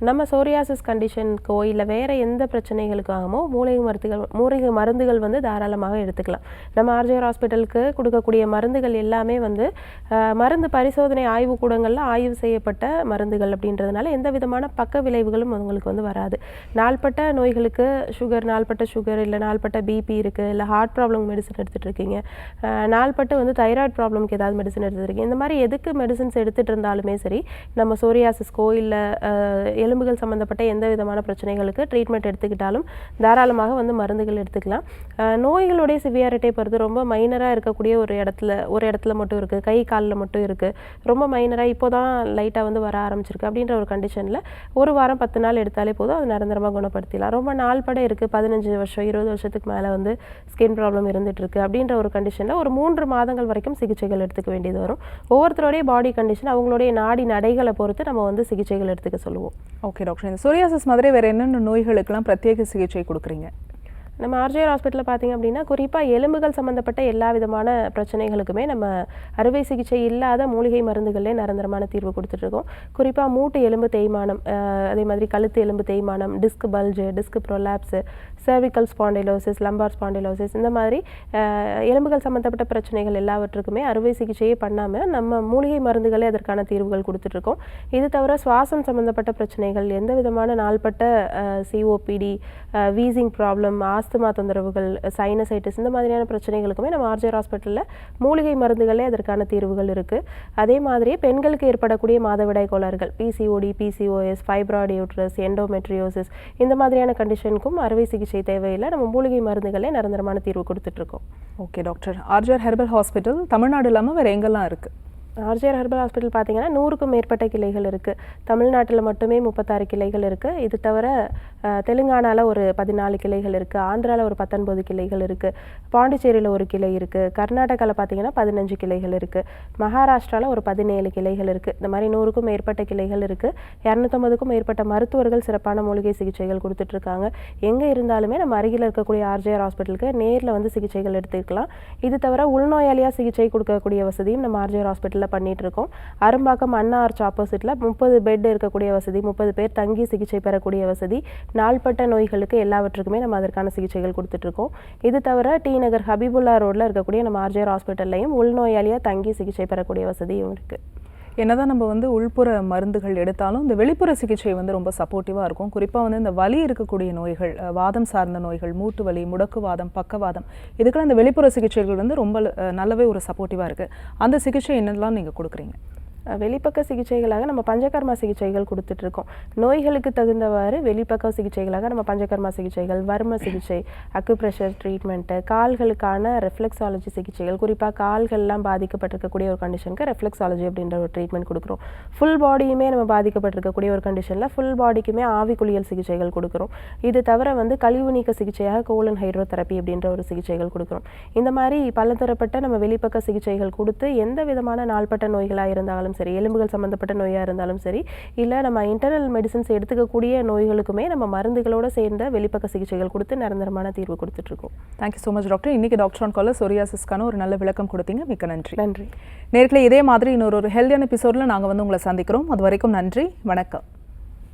நம்ம சோரியாசிஸ் கண்டிஷனுக்கோ இல்லை வேறு எந்த பிரச்சனைகளுக்காகவோ மூலிகை மருந்துகள் வந்து தாராளமாக எடுத்துக்கலாம். நம்ம ஆர்ஜிஆர் ஹாஸ்பிட்டலுக்கு கொடுக்கக்கூடிய மருந்துகள் எல்லாமே வந்து மருந்து பரிசோதனை ஆய்வுக்கூடங்களில் ஆய்வு செய்யப்பட்ட மருந்துகள் அப்படின்றதுனால எந்த விதமான பக்க விளைவுகளும் உங்களுக்கு வந்து வராது. நாள்பட்ட நோய்களுக்கு நாள்பட்ட சுகர் இல்லை நாள்பட்ட பிபி இருக்குது, இல்லை ஹார்ட் ப்ராப்ளம் மெடிசன் எடுத்துகிட்டு இருக்கீங்க, நாள்பட்டு வந்து தைராய்டு ப்ராப்ளம்க்கு ஏதாவது மெடிசன் எடுத்துருக்கீங்க, இந்த மாதிரி எதுக்கு மெடிசன்ஸ் எடுத்துகிட்டு இருந்தாலுமே சரி, நம்ம சோரியாசிஸ்கோ இல்லை எலும்புகள் சம்மந்தப்பட்ட எந்த விதமான பிரச்சனைகளுக்கு ட்ரீட்மெண்ட் எடுத்துக்கிட்டாலும் தாராளமாக வந்து மருந்துகள் எடுத்துக்கலாம். நோய்களுடைய சிவியாரிட்டியை பொறுத்து ரொம்ப மைனராக இருக்கக்கூடிய ஒரு இடத்துல மட்டும் இருக்குது, கை காலில் மட்டும் இருக்குது, ரொம்ப மைனராக இப்போ தான் லைட்டாக வந்து வர ஆரம்பிச்சிருக்கு அப்படின்ற ஒரு கண்டிஷனில் 1 வாரம் 10 நாள் எடுத்தாலே போதும், அது நிரந்தரமாக குணப்படுத்திடலாம். ரொம்ப நாள் பட இருக்குது, 15 வருஷம் 20 வருஷத்துக்கு மேலே வந்து ஸ்கின் ப்ராப்ளம் இருந்துகிட்ருக்கு அப்படின்ற ஒரு கண்டிஷனில் ஒரு 3 மாதங்கள் வரைக்கும் சிகிச்சைகள் எடுத்துக்க வேண்டியது வரும். ஒவ்வொருத்தருடைய பாடி கண்டிஷன், அவங்களுடைய நாடி நடைகளை பொறுத்து நம்ம வந்து சிகிச்சைகள் எடுத்துக்க சொல்லுவோம்.
ஓகே டாக்டர், இந்த சொரியாசிஸ் மாதிரி வேறு என்னென்ன நோய்களுக்கெல்லாம் பிரத்யேக சிகிச்சை கொடுக்குறீங்க?
நம்ம ஆர்ஜிஆர் ஹாஸ்பிட்டலில் பார்த்திங்க அப்படின்னா குறிப்பாக எலும்புகள் சம்மந்தப்பட்ட எல்லா விதமான பிரச்சனைகளுக்குமே நம்ம அறுவை சிகிச்சை இல்லாத மூலிகை மருந்துகளே நிரந்தரமான தீர்வு கொடுத்துட்ருக்கோம். குறிப்பாக மூட்டு எலும்பு தேய்மானம், அதே மாதிரி கழுத்து எலும்பு தேய்மானம், disc bulge, disc prolapse, cervical spondylosis, lumbar spondylosis, இந்த மாதிரி எலும்புகள் சம்மந்தப்பட்ட பிரச்சனைகள் எல்லாவற்றுக்குமே அறுவை சிகிச்சையே பண்ணாமல் நம்ம மூலிகை மருந்துகளே அதற்கான தீர்வுகள் கொடுத்துட்ருக்கோம். இது தவிர சுவாசம் சம்மந்தப்பட்ட பிரச்சனைகள், எந்த விதமான நாள்பட்ட சிஓபிடி, வீசிங் ப்ராப்ளம், ஆஸ்துமா தொந்தரவுகள், சைனசைட்டிஸ் இந்த மாதிரியான பிரச்சனைகளுக்குமே நம்ம ஆர்ஜிஆர் ஹாஸ்பிட்டலில் மூலிகை மருந்துகளே அதற்கான தீர்வுகள் இருக்குது. அதே மாதிரியே பெண்களுக்கு ஏற்படக்கூடிய மாதவிடாய் கோளாறுகள், PCOD, PCOS, fibroid uterus, endometriosis இந்த மாதிரியான கண்டிஷனுக்கும் அறுவை சிகிச்சை தேவையில்லை. நம்ம மூலிகை மருந்துகளே நிரந்தரமான தீர்வு கொடுத்துட்ருக்கோம்.
Okay doctor. RGR herbal hospital Tamil Nadu இல்லாமல் வேறு எங்கெல்லாம் இருக்குது?
ஆர்ஜிஆர் ஹெர்பல் ஹாஸ்பிட்டல் பார்த்தீங்கன்னா 100க்கும் மேற்பட்ட கிளைகள் இருக்குது. தமிழ்நாட்டில் மட்டுமே 36 கிளைகள் இருக்குது. இது தவிர தெலுங்கானாவில் ஒரு 14 கிளைகள் இருக்குது. ஆந்திராவில் ஒரு 19 கிளைகள் இருக்குது. பாண்டிச்சேரியில் ஒரு கிளை இருக்குது. கர்நாடகாவில் பார்த்தீங்கன்னா 15 கிளைகள் இருக்குது. மகாராஷ்டிராவில் ஒரு 17 கிளைகள் இருக்குது. இந்த மாதிரி 100க்கும் மேற்பட்ட கிளைகள் இருக்குது. 250க்கும் மேற்பட்ட மருத்துவர்கள் சிறப்பான மூலிகை சிகிச்சைகள் கொடுத்துட்ருக்காங்க. எங்கே இருந்தாலுமே நம்ம அருகில் இருக்கக்கூடிய ஆர்ஜிஆர் ஹாஸ்பிட்டலுக்கு நேரில் வந்து சிகிச்சைகள் எடுத்துக்கலாம். இது தவிர உள்நோயாளியாக சிகிச்சை கொடுக்கக்கூடிய வசதியும் நம்ம ஆர்ஜிஆர் ஹாஸ்பிட்டலில் பண்ணிட்டு இருக்கோம். அரும்பாக்கம் அண்ணா ஆர்ச் ஆப்போசிட்ல 30 பெட் இருக்கக்கூடிய வசதி, 30 பேர் தங்கி சிகிச்சை பெறக்கூடிய வசதி, நாள்பட்ட நோய்களுக்கு எல்லாவற்றுக்குமே நம்ம அதற்கான சிகிச்சைகள் கொடுத்துட்டு இருக்கோம். இது தவிர டி நகர் ஹபீபுல்லா ரோட்ல இருக்கக்கூடிய நம்ம ஆர்ஜிஆர் ஹாஸ்பிட்டல்லையும் உள்நோயாளியா தங்கி சிகிச்சை பெறக்கூடிய வசதியும் இருக்கு.
என்னதான் நம்ம வந்து உள்புற மருந்துகள் எடுத்தாலும் இந்த வெளிப்புற சிகிச்சை வந்து ரொம்ப சப்போர்ட்டிவாக இருக்கும். குறிப்பாக வந்து இந்த வலி இருக்கக்கூடிய நோய்கள், வாதம் சார்ந்த நோய்கள், மூட்டு வலி, முடக்குவாதம், பக்கவாதம், இதுக்கெல்லாம் இந்த வெளிப்புற சிகிச்சைகள் வந்து ரொம்ப நல்லாவே ஒரு சப்போர்ட்டிவாக இருக்குது. அந்த சிகிச்சை என்னெல்லாம் நீங்கள் கொடுக்குறீங்க?
வெளிப்பக்க சிகிச்சைகளாக நம்ம பஞ்சகர்மா சிகிச்சைகள் கொடுத்துட்ருக்கோம். நோய்களுக்கு தகுந்தவாறு வெளிப்பக்க சிகிச்சைகளாக நம்ம பஞ்சகர்மா சிகிச்சைகள், வர்ம சிகிச்சை, அக்குப்ரெஷர் ட்ரீட்மெண்ட்டு, கால்களுக்கான ரெஃப்ளெக்ஸாலஜி சிகிச்சைகள், குறிப்பாக கால்கள்லாம் பாதிக்கப்பட்டிருக்கக்கூடிய ஒரு கண்டிஷனுக்கு ரெஃப்ளெக்ஸாலஜி அப்படின்ற ஒரு ட்ரீட்மெண்ட் கொடுக்குறோம். ஃபுல் பாடியுமே நம்ம பாதிக்கப்பட்டிருக்கக்கூடிய ஒரு கண்டிஷனில் ஃபுல் பாடிக்குமே ஆவி குளியல் சிகிச்சைகள் கொடுக்குறோம். இது தவிர வந்து கழிவு நீக்க சிகிச்சையாக கோலன் ஹைட்ரோதெரப்பி அப்படின்ற ஒரு சிகிச்சைகள் கொடுக்குறோம். இந்த மாதிரி பலதரப்பட்ட நம்ம வெளிப்பக்க சிகிச்சைகள் கொடுத்து எந்த விதமான நாள்பட்ட நோய்களாக இருந்தாலும் சரி, எலும்புகள் சம்மந்தப்பட்ட நோயாக இருந்தாலும் சரி, இல்லை நம்ம இன்டர்னல் மெடிசன்ஸ் எடுத்துக்கக்கூடிய நோய்களுக்குமே நம்ம மருந்துகளோடு சேர்ந்த வெளிப்பக்க சிகிச்சைகள் கொடுத்து நிரந்தரமான தீர்வு கொடுத்துட்ருக்கோம்.
Thank you so much doctor. இன்றைக்கி டாக்டர் ஆன் காலில் சொரியாசிஸ்க்கான ஒரு நல்ல விளக்கம் கொடுத்தீங்க. மிக்க நன்றி.
நன்றி.
நேர்களே, இதே மாதிரி இன்னொரு ஹெல்தியான எபிசோடில் நாங்கள் வந்து உங்களை சந்திக்கிறோம். அது வரைக்கும் நன்றி, வணக்கம்.